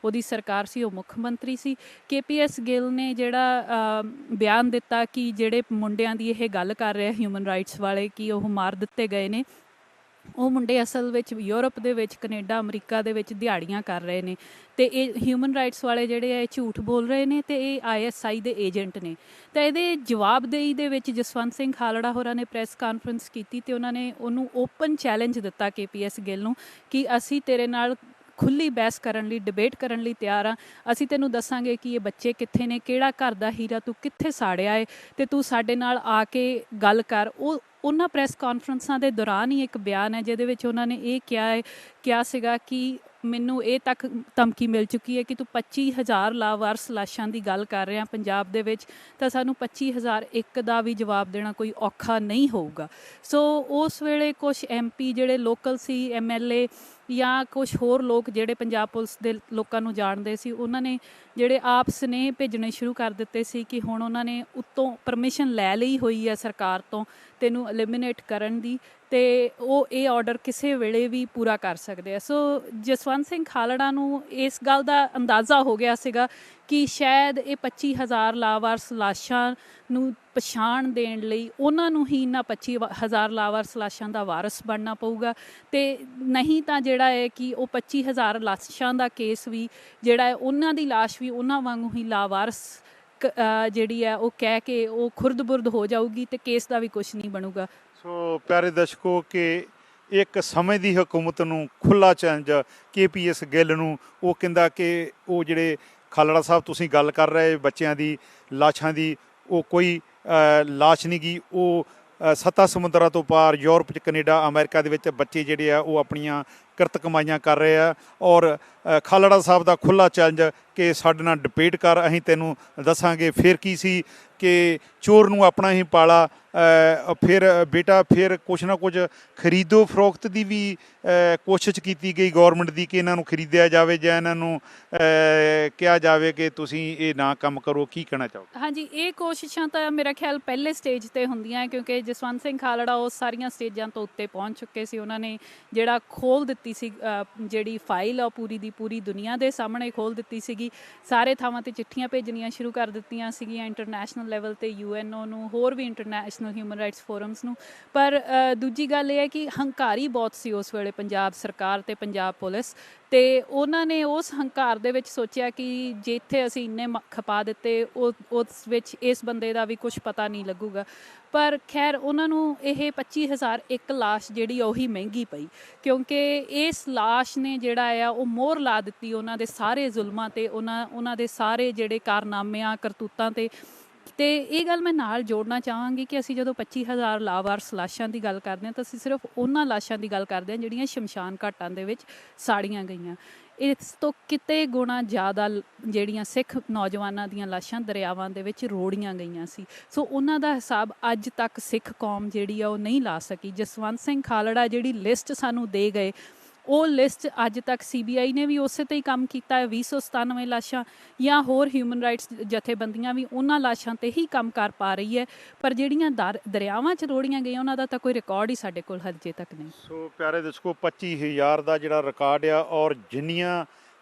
ਉਹਦੀ ਸਰਕਾਰ ਸੀ, ਉਹ ਮੁੱਖ ਮੰਤਰੀ ਸੀ। KPS ਗਿੱਲ ਨੇ ਜਿਹੜਾ ਬਿਆਨ ਦਿੱਤਾ ਕਿ ਜਿਹੜੇ ਮੁੰਡਿਆਂ ਦੀ ਇਹ ਗੱਲ ਕਰ ਰਿਹਾ ਹਿਊਮਨ ਰਾਈਟਸ ਵਾਲੇ ਕਿ ਉਹ ਮਾਰ ਦਿੱਤੇ ਗਏ ਨੇ, ਉਹ ਮੁੰਡੇ ਅਸਲ ਵਿੱਚ ਯੂਰਪ ਦੇ ਵਿੱਚ, ਕੈਨੇਡਾ, ਅਮਰੀਕਾ ਦੇ ਵਿੱਚ ਦਿਹਾੜੀਆਂ ਕਰ ਰਹੇ ਨੇ ਅਤੇ ਇਹ ਹਿਊਮਨ ਰਾਈਟਸ ਵਾਲੇ ਜਿਹੜੇ ਆ ਝੂਠ ਬੋਲ ਰਹੇ ਨੇ ਅਤੇ ਇਹ ISI ਦੇ ਏਜੰਟ ਨੇ। ਤਾਂ ਇਹਦੇ ਜਵਾਬਦੇਹੀ ਦੇ ਵਿੱਚ ਜਸਵੰਤ ਸਿੰਘ ਖਾਲੜਾ ਹੋਰਾਂ ਨੇ ਪ੍ਰੈਸ ਕਾਨਫਰੰਸ ਕੀਤੀ ਅਤੇ ਉਹਨਾਂ ਨੇ ਉਹਨੂੰ ਓਪਨ ਚੈਲੰਜ ਦਿੱਤਾ KPS ਗਿੱਲ ਨੂੰ ਕਿ ਅਸੀਂ ਤੇਰੇ ਨਾਲ ਖੁੱਲ੍ਹੀ ਬਹਿਸ ਕਰਨ ਲਈ, ਡਿਬੇਟ ਕਰਨ ਲਈ ਤਿਆਰ ਹਾਂ। ਅਸੀਂ ਤੈਨੂੰ ਦੱਸਾਂਗੇ ਕਿ ਇਹ ਬੱਚੇ ਕਿੱਥੇ ਨੇ, ਕਿਹੜਾ ਘਰ ਦਾ ਹੀਰਾ ਤੂੰ ਕਿੱਥੇ ਸਾੜਿਆ ਹੈ, ਅਤੇ ਤੂੰ ਸਾਡੇ ਨਾਲ ਆ ਕੇ ਗੱਲ ਕਰ। ਉਹਨਾਂ ਪ੍ਰੈਸ ਕਾਨਫਰੰਸਾਂ ਦੇ ਦੌਰਾਨ ਹੀ ਇੱਕ ਬਿਆਨ ਹੈ ਜਿਹਦੇ ਵਿੱਚ ਉਹਨਾਂ ਨੇ ਇਹ ਕਿਹਾ ਸੀਗਾ ਕਿ ਮੈਨੂੰ ਇਹ ਤੱਕ ਧਮਕੀ ਮਿਲ ਚੁੱਕੀ ਹੈ ਕਿ ਤੂੰ 25,000 ਲਾਵਾਰਸ ਲਾਸ਼ਾਂ ਦੀ ਗੱਲ ਕਰ ਰਿਹਾ ਪੰਜਾਬ ਦੇ ਵਿੱਚ, ਤਾਂ ਸਾਨੂੰ 25,001 ਦਾ ਵੀ ਜਵਾਬ ਦੇਣਾ ਕੋਈ ਔਖਾ ਨਹੀਂ ਹੋਊਗਾ। ਸੋ ਉਸ ਵੇਲੇ ਕੁਛ MP ਜਿਹੜੇ ਲੋਕਲ ਸੀ, MLA ਜਾਂ ਕੁਛ ਹੋਰ ਲੋਕ ਜਿਹੜੇ ਪੰਜਾਬ ਪੁਲਿਸ ਦੇ ਲੋਕਾਂ ਨੂੰ ਜਾਣਦੇ ਸੀ, ਉਹਨਾਂ ਨੇ ਜਿਹੜੇ ਆਪ ਸੁਨੇਹੇ ਭੇਜਣੇ ਸ਼ੁਰੂ ਕਰ ਦਿੱਤੇ ਸੀ ਕਿ ਹੁਣ ਉਹਨਾਂ ਨੇ ਉੱਤੋਂ ਪਰਮਿਸ਼ਨ ਲੈ ਲਈ ਹੋਈ ਹੈ ਸਰਕਾਰ ਤੋਂ ਤੈਨੂੰ ਐਲੀਮੀਨੇਟ ਕਰਨ ਦੀ, ਤੇ ਉਹ ਇਹ ਆਰਡਰ ਕਿਸੇ ਵੇਲੇ ਵੀ ਪੂਰਾ ਕਰ ਸਕਦੇ ਆ। ਸੋ ਜਸਵੰਤ ਸਿੰਘ ਖਾਲੜਾ ਨੂੰ ਇਸ ਗੱਲ ਦਾ ਅੰਦਾਜ਼ਾ ਹੋ ਗਿਆ ਸੀਗਾ ਕਿ ਸ਼ਾਇਦ ਇਹ 25,000 ਲਾਵਾਰਸ ਲਾਸ਼ਾਂ ਨੂੰ ਪਛਾਣ ਦੇਣ ਲਈ ਉਹਨਾਂ ਨੂੰ ਹੀ ਇਹਨਾਂ 25,000 ਲਾਵਾਰਸ ਲਾਸ਼ਾਂ ਦਾ ਵਾਰਸ ਬਣਨਾ ਪਊਗਾ, ਤੇ ਨਹੀਂ ਤਾਂ ਜਿਹੜਾ ਹੈ ਕਿ ਉਹ 25,000 ਲਾਸ਼ਾਂ ਦਾ ਕੇਸ ਵੀ ਜਿਹੜਾ ਹੈ ਉਹਨਾਂ ਦੀ ਲਾਸ਼ ਵੀ ਉਹਨਾਂ ਵਾਂਗੂ ਹੀ ਲਾਵਾਰਸ ਜਿਹੜੀ ਹੈ ਉਹ ਕਹਿ ਕੇ ਉਹ ਖੁਰਦ-ਬੁਰਦ ਹੋ ਜਾਊਗੀ ਤੇ ਕੇਸ ਦਾ ਵੀ ਕੁਝ ਨਹੀਂ ਬਣੂਗਾ। ਸੋ ਪਿਆਰੇ ਦਰਸ਼ਕੋ, ਕਿ ਇੱਕ ਸਮੇਂ ਦੀ ਹਕੂਮਤ ਨੂੰ ਖੁੱਲ੍ਹਾ ਚੈਲੰਜ KPS ਗਿੱਲ ਨੂੰ। ਉਹ ਕਹਿੰਦਾ ਕਿ ਉਹ ਜਿਹੜੇ ਖਾਲੜਾ ਸਾਹਿਬ ਤੁਸੀਂ ਗੱਲ ਕਰ ਰਹੇ ਬੱਚਿਆਂ ਦੀ ਲਾਸ਼ਾਂ ਦੀ, ਉਹ ਕੋਈ ਲਾਸ਼ ਨਹੀਂ ਗੀ, ਉਹ 7 ਸਮੁੰਦਰਾਂ ਤੋਂ ਪਾਰ ਯੂਰਪ 'ਚ, ਕੈਨੇਡਾ, ਅਮਰੀਕਾ ਦੇ ਵਿੱਚ ਬੱਚੇ ਜਿਹੜੇ ਆ ਉਹ ਆਪਣੀਆਂ ਕਿਰਤ ਕਮਾਈਆਂ ਕਰ ਰਹੇ ਆ। ਔਰ ਖਾਲੜਾ ਸਾਹਿਬ ਦਾ ਖੁੱਲ੍ਹਾ ਚੈਲੰਜ ਕਿ ਸਾਡੇ ਨਾਲ ਡਿਬੇਟ ਕਰ, ਅਸੀਂ ਤੈਨੂੰ ਦੱਸਾਂਗੇ। ਫਿਰ ਕੀ ਸੀ ਕਿ ਚੋਰ ਨੂੰ ਆਪਣਾ ਹੀ ਪਾਲਾ, ਫਿਰ ਬੇਟਾ ਫਿਰ ਕੁਛ ਨਾ ਕੁਝ ਖਰੀਦੋ ਫਰੋਖਤ ਦੀ ਵੀ ਕੋਸ਼ਿਸ਼ ਕੀਤੀ ਗਈ ਗੌਰਮੈਂਟ ਦੀ ਕਿ ਇਹਨਾਂ ਨੂੰ ਖਰੀਦਿਆ ਜਾਵੇ ਜਾਂ ਇਹਨਾਂ ਨੂੰ ਕਿਹਾ ਜਾਵੇ ਕਿ ਤੁਸੀਂ ਇਹ ਨਾ ਕੰਮ ਕਰੋ। ਕੀ ਕਹਿਣਾ ਚਾਹੋਗੇ? ਹਾਂਜੀ, ਇਹ ਕੋਸ਼ਿਸ਼ਾਂ ਤਾਂ ਮੇਰਾ ਖਿਆਲ ਪਹਿਲੇ ਸਟੇਜ ਤੇ ਹੁੰਦੀਆਂ, ਕਿਉਂਕਿ ਜਸਵੰਤ ਸਿੰਘ ਖਾਲੜਾ ਉਹ ਸਾਰੀਆਂ ਸਟੇਜਾਂ ਤੋਂ ਉੱਤੇ ਪਹੁੰਚ ਚੁੱਕੇ ਸੀ। ਉਹਨਾਂ ਨੇ ਜਿਹੜਾ ਖੋਲ੍ਹ ਦਿੱਤੀ ਸੀ ਜਿਹੜੀ ਫਾਈਲ ਆ, ਪੂਰੀ ਦੀ ਪੂਰੀ ਦੁਨੀਆ ਦੇ ਸਾਹਮਣੇ ਖੋਲ੍ਹ ਦਿੱਤੀ ਸੀਗੀ। ਸਾਰੇ ਥਾਵਾਂ ਤੇ ਚਿੱਠੀਆਂ ਭੇਜਣੀਆਂ ਸ਼ੁਰੂ ਕਰ ਦਿੱਤੀਆਂ ਸੀਗੀਆਂ, ਇੰਟਰਨੈਸ਼ਨਲ ਲੈਵਲ ਤੇ UNO ਨੂੰ, ਹੋਰ ਵੀ ਇੰਟਰਨੈਸ਼ਨਲ ਹਿਊਮਨ ਰਾਈਟਸ ਫੋਰਮਸ ਨੂੰ। ਪਰ ਦੂਜੀ ਗੱਲ ਇਹ ਹੈ ਕਿ ਹੰਕਾਰੀ ਬਹੁਤ ਸੀ ਉਸ ਵੇਲੇ ਪੰਜਾਬ ਸਰਕਾਰ ਤੇ ਪੰਜਾਬ ਪੁਲਿਸ, ਤੇ ਉਹਨਾਂ ਨੇ ਉਸ ਹੰਕਾਰ ਦੇ ਵਿੱਚ ਸੋਚਿਆ ਕਿ ਜਿੱਥੇ ਅਸੀਂ ਇੰਨੇ ਖਪਾ ਦਿੱਤੇ ਉਸ ਵਿੱਚ ਇਸ ਬੰਦੇ ਦਾ ਵੀ ਕੁਝ ਪਤਾ ਨਹੀਂ ਲੱਗੂਗਾ। ਪਰ ਖੈਰ ਉਹਨਾਂ ਨੂੰ ਇਹ 25,000 ਇੱਕ ਲਾਸ਼ ਜਿਹੜੀ ਉਹੀ ਮਹਿੰਗੀ ਪਈ, ਕਿਉਂਕਿ ਇਸ ਲਾਸ਼ ਨੇ ਜਿਹੜਾ ਆ ਉਹ ਮੋਹਰ ਲਾ ਦਿੱਤੀ ਉਹਨਾਂ ਦੇ ਸਾਰੇ ਜ਼ੁਲਮਾਂ ਤੇ, ਉਹਨਾਂ ਦੇ ਸਾਰੇ ਜਿਹੜੇ ਕਾਰਨਾਮਿਆਂ ਕਰਤੂਤਾਂ ਤੇ। ਤੇ ਇਹ ਗੱਲ ਮੈਂ ਨਾਲ ਜੋੜਨਾ ਚਾਹਾਂਗੀ ਕਿ ਅਸੀਂ ਜਦੋਂ 25,000 ਲਾਵਾਰਸ ਲਾਸ਼ਾਂ ਦੀ ਗੱਲ ਕਰਦੇ ਹਾਂ ਤਾਂ ਅਸੀਂ ਸਿਰਫ ਉਹਨਾਂ ਲਾਸ਼ਾਂ ਦੀ ਗੱਲ ਕਰਦੇ ਹਾਂ ਜਿਹੜੀਆਂ ਸ਼ਮਸ਼ਾਨ ਘਾਟਾਂ ਦੇ ਵਿੱਚ ਸਾੜੀਆਂ ਗਈਆਂ। ਇਸ ਤੋਂ ਕਿਤੇ ਗੁਣਾ ਜ਼ਿਆਦਾ ਜਿਹੜੀਆਂ ਸਿੱਖ ਨੌਜਵਾਨਾਂ ਦੀਆਂ ਲਾਸ਼ਾਂ ਦਰਿਆਵਾਂ ਦੇ ਵਿੱਚ ਰੋੜੀਆਂ ਗਈਆਂ ਸੀ। ਸੋ ਉਹਨਾਂ ਦਾ ਹਿਸਾਬ ਅੱਜ ਤੱਕ ਸਿੱਖ ਕੌਮ ਜਿਹੜੀ ਆ ਉਹ ਨਹੀਂ ਲਾ ਸਕੀ। ਜਸਵੰਤ ਸਿੰਘ ਖਾਲੜਾ ਜਿਹੜੀ ਲਿਸਟ ਸਾਨੂੰ ਦੇ ਗਏ, ਉਹ ਲਿਸਟ ਅੱਜ ਤੱਕ CBI ਨੇ ਵੀ ਉਸੇ 'ਤੇ ਹੀ ਕੰਮ ਕੀਤਾ ਹੈ। 297 ਲਾਸ਼ਾਂ ਜਾਂ ਹੋਰ ਹਿਊਮਨ ਰਾਈਟਸ ਜਥੇਬੰਦੀਆਂ ਵੀ ਉਹਨਾਂ ਲਾਸ਼ਾਂ 'ਤੇ ਹੀ ਕੰਮ ਕਰ ਪਾ ਰਹੀ ਹੈ, ਪਰ ਜਿਹੜੀਆਂ ਦਰਿਆਵਾਂ 'ਚ ਰੋੜੀਆਂ ਗਈਆਂ ਉਹਨਾਂ ਦਾ ਤਾਂ ਕੋਈ ਰਿਕਾਰਡ ਹੀ ਸਾਡੇ ਕੋਲ ਹਜੇ ਤੱਕ ਨਹੀਂ। ਸੋ ਪਿਆਰੇ ਦਰਸ਼ਕੋ, 25,000 ਦਾ ਜਿਹੜਾ ਰਿਕਾਰਡ ਆ, ਔਰ ਜਿੰਨੀਆਂ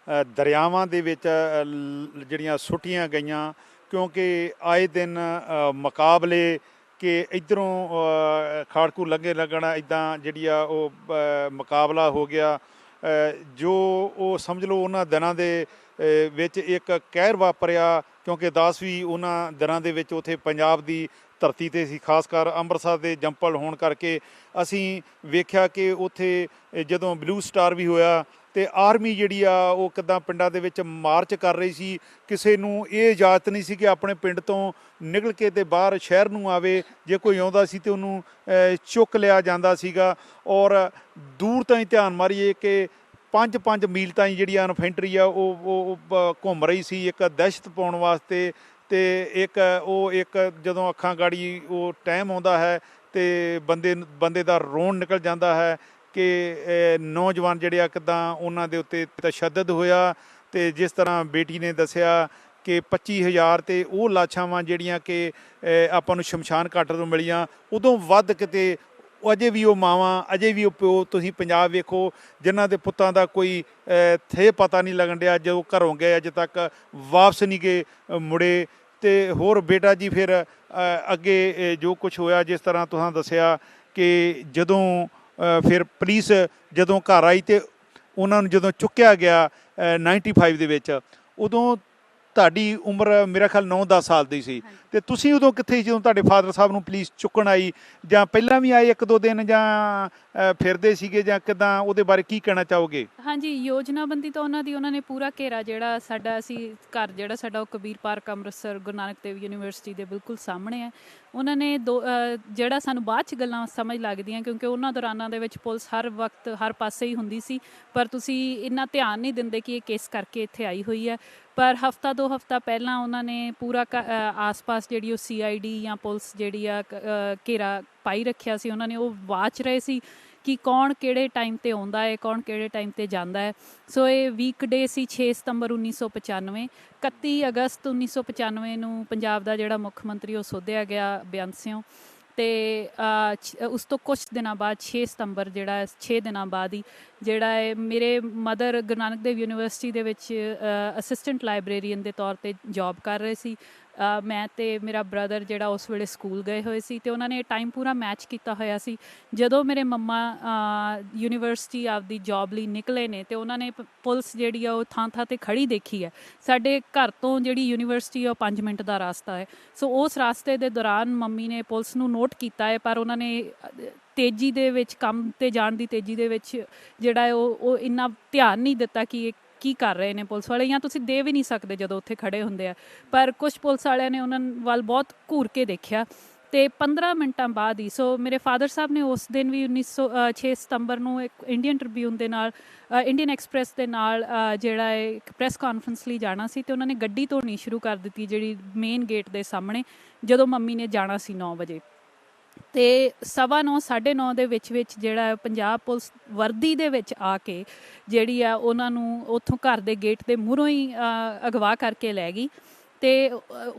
ਦਰਿਆਵਾਂ ਦੇ ਵਿੱਚ ਜਿਹੜੀਆਂ ਸੁੱਟੀਆਂ ਗਈਆਂ, ਕਿਉਂਕਿ ਆਏ ਦਿਨ ਮੁਕਾਬਲੇ ਕਿ ਇੱਧਰੋਂ ਖਾੜਕੂ ਲੰਘੇ ਲੱਗਣਾ, ਇੱਦਾਂ ਜਿਹੜੀ ਆ ਉਹ ਮੁਕਾਬਲਾ ਹੋ ਗਿਆ। ਜੋ ਉਹ ਸਮਝ ਲਓ ਉਹਨਾਂ ਦਿਨਾਂ ਦੇ ਵਿੱਚ ਇੱਕ ਕਹਿਰ ਵਾਪਰਿਆ, ਕਿਉਂਕਿ ਦਾਸ ਵੀ ਉਹਨਾਂ ਦਿਨਾਂ ਦੇ ਵਿੱਚ ਉੱਥੇ ਪੰਜਾਬ ਦੀ ਧਰਤੀ 'ਤੇ ਸੀ, ਖਾਸ ਕਰ ਅੰਮ੍ਰਿਤਸਰ ਦੇ ਜੰਪਲ ਹੋਣ ਕਰਕੇ। ਅਸੀਂ ਵੇਖਿਆ ਕਿ ਉੱਥੇ ਜਦੋਂ ਬਲੂ ਸਟਾਰ ਵੀ ਹੋਇਆ ਅਤੇ ਆਰਮੀ ਜਿਹੜੀ ਆ ਉਹ ਕਿੱਦਾਂ ਪਿੰਡਾਂ ਦੇ ਵਿੱਚ ਮਾਰਚ ਕਰ ਰਹੀ ਸੀ। ਕਿਸੇ ਨੂੰ ਇਹ ਇਜਾਜ਼ਤ ਨਹੀਂ ਸੀ ਕਿ ਆਪਣੇ ਪਿੰਡ ਤੋਂ ਨਿਕਲ ਕੇ ਤੇ ਬਾਹਰ ਸ਼ਹਿਰ ਨੂੰ ਆਵੇ। ਜੇ ਕੋਈ ਆਉਂਦਾ ਸੀ ਤਾਂ ਉਹਨੂੰ ਚੁੱਕ ਲਿਆ ਜਾਂਦਾ ਸੀਗਾ। ਔਰ ਦੂਰ ਤਾਈਂ ਧਿਆਨ ਮਾਰੀਏ ਕਿ 5-5 ਮੀਲ ਤਾਈਂ ਜਿਹੜੀ ਇਨਫੈਂਟਰੀ ਆ ਉਹ ਘੁੰਮ ਰਹੀ ਸੀ ਇੱਕ ਦਹਿਸ਼ਤ ਪਾਉਣ ਵਾਸਤੇ। ਅਤੇ ਇੱਕ ਜਦੋਂ ਅੱਖਾਂ ਗਾੜੀ ਉਹ ਟਾਈਮ ਆਉਂਦਾ ਹੈ ਅਤੇ ਬੰਦੇ ਦਾ ਰੋਣ ਨਿਕਲ ਜਾਂਦਾ ਹੈ ਕਿ ਨੌਜਵਾਨ ਜਿਹੜੇ ਆ ਕਿੱਦਾਂ ਉਹਨਾਂ ਦੇ ਉੱਤੇ ਤਸ਼ੱਦਦ ਹੋਇਆ। ਅਤੇ ਜਿਸ ਤਰ੍ਹਾਂ ਬੇਟੀ ਨੇ ਦੱਸਿਆ ਕਿ 25,000 ਅਤੇ ਉਹ ਲਾਸ਼ਾਂ ਵਾਂ ਜਿਹੜੀਆਂ ਕਿ ਆਪਾਂ ਨੂੰ ਸ਼ਮਸ਼ਾਨ ਘਾਟ ਤੋਂ ਮਿਲੀਆਂ, ਉਦੋਂ ਵੱਧ ਕਿਤੇ ਅਜੇ ਵੀ ਉਹ ਮਾਵਾਂ, ਅਜੇ ਵੀ ਉਹ ਪਿਓ, ਤੁਸੀਂ ਪੰਜਾਬ ਵੇਖੋ ਜਿਨ੍ਹਾਂ ਦੇ ਪੁੱਤਾਂ ਦਾ ਕੋਈ ਥੇ ਪਤਾ ਨਹੀਂ ਲੱਗਣ ਡਿਆ, ਜਦੋਂ ਘਰੋਂ ਗਏ ਅਜੇ ਤੱਕ ਵਾਪਸ ਨਹੀਂ ਗਏ ਮੁੜੇ। ਅਤੇ ਹੋਰ ਬੇਟਾ ਜੀ ਫਿਰ ਅੱਗੇ ਜੋ ਕੁਛ ਹੋਇਆ, ਜਿਸ ਤਰ੍ਹਾਂ ਤੁਸੀਂ ਦੱਸਿਆ ਕਿ ਜਦੋਂ ਫਿਰ ਪੁਲਿਸ ਜਦੋਂ ਘਰ ਆਈ ਅਤੇ ਉਹਨਾਂ ਨੂੰ ਜਦੋਂ ਚੁੱਕਿਆ ਗਿਆ 95 ਦੇ ਵਿੱਚ, ਉਦੋਂ ਤੁਹਾਡੀ ਉਮਰ ਮੇਰਾ ਖਿਆਲ 9-10 ਸਾਲ ਦੀ ਸੀ। ਅਤੇ ਤੁਸੀਂ ਉਦੋਂ ਕਿੱਥੇ ਸੀ ਜਦੋਂ ਤੁਹਾਡੇ ਫਾਦਰ ਸਾਹਿਬ ਨੂੰ ਪੁਲਿਸ ਚੁੱਕਣ ਆਈ, ਜਾਂ ਪਹਿਲਾਂ ਵੀ ਆਏ 1-2 ਦਿਨ, ਜਾਂ ਫਿਰਦੇ ਸੀਗੇ, ਜਾਂ ਕਿੱਦਾਂ? ਉਹਦੇ ਬਾਰੇ ਕੀ ਕਹਿਣਾ ਚਾਹੋਗੇ? ਹਾਂਜੀ, ਯੋਜਨਾਬੰਦੀ ਤਾਂ ਉਹਨਾਂ ਨੇ ਪੂਰਾ ਘੇਰਾ ਜਿਹੜਾ ਸਾਡਾ, ਅਸੀਂ ਘਰ ਜਿਹੜਾ ਸਾਡਾ ਉਹ ਕਬੀਰ ਪਾਰਕ ਅੰਮ੍ਰਿਤਸਰ ਗੁਰੂ ਨਾਨਕ ਦੇਵ ਯੂਨੀਵਰਸਿਟੀ ਦੇ ਬਿਲਕੁਲ ਸਾਹਮਣੇ ਹੈ। ਉਹਨਾਂ ਨੇ ਜਿਹੜਾ ਸਾਨੂੰ ਬਾਅਦ 'ਚ ਗੱਲਾਂ ਸਮਝ ਲੱਗਦੀਆਂ, ਕਿਉਂਕਿ ਉਹਨਾਂ ਦੌਰਾਨਾਂ ਦੇ ਵਿੱਚ ਪੁਲਿਸ ਹਰ ਵਕਤ ਹਰ ਪਾਸੇ ਹੀ ਹੁੰਦੀ ਸੀ, ਪਰ ਤੁਸੀਂ ਇੰਨਾ ਧਿਆਨ ਨਹੀਂ ਦਿੰਦੇ ਕਿ ਇਹ ਕਿਸ ਕਰਕੇ ਇੱਥੇ ਆਈ ਹੋਈ ਹੈ। ਪਰ ਹਫ਼ਤਾ 2 ਹਫ਼ਤਾ ਪਹਿਲਾਂ ਉਹਨਾਂ ਨੇ ਪੂਰਾ ਆਸ-ਪਾਸ ਜਿਹੜੀ ਉਹ CID ਜਾਂ ਪੁਲਿਸ ਜਿਹੜੀ ਆ ਘੇਰਾ ਪਾਈ ਰੱਖਿਆ ਸੀ। ਉਹਨਾਂ ਨੇ ਉਹ ਵਾਚ ਰਹੇ ਸੀ ਕਿ ਕੌਣ ਕਿਹੜੇ ਟਾਈਮ 'ਤੇ ਆਉਂਦਾ ਹੈ, ਕੌਣ ਕਿਹੜੇ ਟਾਈਮ 'ਤੇ ਜਾਂਦਾ ਹੈ। ਸੋ ਇਹ ਵੀਕਡੇ ਸੀ। 6 ਸਤੰਬਰ 1995, 31 ਅਗਸਤ 1995 ਨੂੰ ਪੰਜਾਬ ਦਾ ਜਿਹੜਾ ਮੁੱਖ ਮੰਤਰੀ ਉਹ ਸੋਧਿਆ ਗਿਆ ਬੇਅੰਤ ਸਿਉਂ। ਤੇ ਉਸ ਤੋਂ ਕੁਝ ਦਿਨਾਂ ਬਾਅਦ 6 ਸਤੰਬਰ ਜਿਹੜਾ 6 ਦਿਨਾਂ ਬਾਅਦ ਹੀ ਜਿਹੜਾ ਹੈ ਮੇਰੇ ਮਦਰ ਗੁਰੂ ਨਾਨਕ ਦੇਵ ਯੂਨੀਵਰਸਿਟੀ ਦੇ ਵਿੱਚ ਅਸਿਸਟੈਂਟ ਲਾਇਬ੍ਰੇਰੀਅਨ ਦੇ ਤੌਰ ਤੇ ਜੌਬ ਕਰ ਰਹੇ ਸੀ। ਮੈਂ ਤੇ ਮੇਰਾ ਬ੍ਰਦਰ ਜਿਹੜਾ ਉਸ ਵੇਲੇ ਸਕੂਲ ਗਏ ਹੋਏ ਸੀ ਤੇ ਉਹਨਾਂ ਨੇ ਟਾਈਮ ਪੂਰਾ ਮੈਚ ਕੀਤਾ ਹੋਇਆ ਸੀ। ਜਦੋਂ ਮੇਰੇ ਮੰਮਾ ਯੂਨੀਵਰਸਿਟੀ ਆਪਦੀ ਜੌਬ ਲਈ ਨਿਕਲੇ ਨੇ ਤੇ ਉਹਨਾਂ ਨੇ ਪੁਲਿਸ ਜਿਹੜੀ ਆ ਉਹ ਥਾਂ ਥਾਂ ਤੇ ਖੜੀ ਦੇਖੀ ਹੈ। ਸਾਡੇ ਘਰ ਤੋਂ ਜਿਹੜੀ ਯੂਨੀਵਰਸਿਟੀ ਆ ਉਹ 5 ਮਿੰਟ ਦਾ ਰਾਸਤਾ ਹੈ। ਸੋ ਉਸ ਰਾਸਤੇ ਦੇ ਦੌਰਾਨ ਮੰਮੀ ਨੇ ਪੁਲਿਸ ਨੂੰ ਨੋਟ ਕੀਤਾ ਹੈ, ਪਰ ਉਹਨਾਂ ਨੇ ਤੇਜ਼ੀ ਦੇ ਵਿੱਚ ਕੰਮ ਤੇ ਜਾਣ ਦੀ ਤੇਜ਼ੀ ਦੇ ਵਿੱਚ ਜਿਹੜਾ ਹੈ ਉਹ ਇੰਨਾ ਧਿਆਨ ਨਹੀਂ ਦਿੱਤਾ ਕਿ ਇਹ ਕੀ ਕਰ ਰਹੇ ਨੇ ਪੁਲਿਸ ਵਾਲੇ, ਜਾਂ ਤੁਸੀਂ ਦੇ ਵੀ ਨਹੀਂ ਸਕਦੇ ਜਦੋਂ ਉੱਥੇ ਖੜੇ ਹੁੰਦੇ ਆ। ਪਰ ਕੁਝ ਪੁਲਿਸ ਵਾਲਿਆਂ ਨੇ ਉਹਨਾਂ ਵੱਲ ਬਹੁਤ ਘੂਰ ਕੇ ਦੇਖਿਆ ਤੇ 15 ਮਿੰਟਾਂ ਬਾਅਦ ਹੀ ਸੋ ਮੇਰੇ ਫਾਦਰ ਸਾਹਿਬ ਨੇ ਉਸ ਦਿਨ ਵੀ 6 ਸਤੰਬਰ ਨੂੰ ਇੱਕ ਇੰਡੀਅਨ ਟ੍ਰਿਬਿਊਨ ਦੇ ਨਾਲ ਇੰਡੀਅਨ ਐਕਸਪ੍ਰੈਸ ਦੇ ਨਾਲ ਜਿਹੜਾ ਹੈ ਇੱਕ ਪ੍ਰੈਸ ਕਾਨਫਰੰਸ ਲਈ ਜਾਣਾ ਸੀ ਤੇ ਉਹਨਾਂ ਨੇ ਗੱਡੀ ਧੋਣੀ ਸ਼ੁਰੂ ਕਰ ਦਿੱਤੀ ਜਿਹੜੀ ਮੇਨ ਗੇਟ ਦੇ ਸਾਹਮਣੇ, ਜਦੋਂ ਮੰਮੀ ਨੇ ਜਾਣਾ ਸੀ 9 ਵਜੇ। ਤੇ 9:15 9:30 ਦੇ ਵਿੱਚ ਜਿਹੜਾ ਪੰਜਾਬ ਪੁਲਿਸ ਵਰਦੀ ਦੇ ਵਿੱਚ ਆ ਕੇ ਜਿਹੜੀ ਆ ਉਹਨਾਂ ਨੂੰ ਉੱਥੋਂ ਘਰ ਦੇ ਗੇਟ ਦੇ ਮੂਹਰੋਂ ਹੀ ਅਗਵਾ ਕਰਕੇ ਲੈ ਗਈ। ਤੇ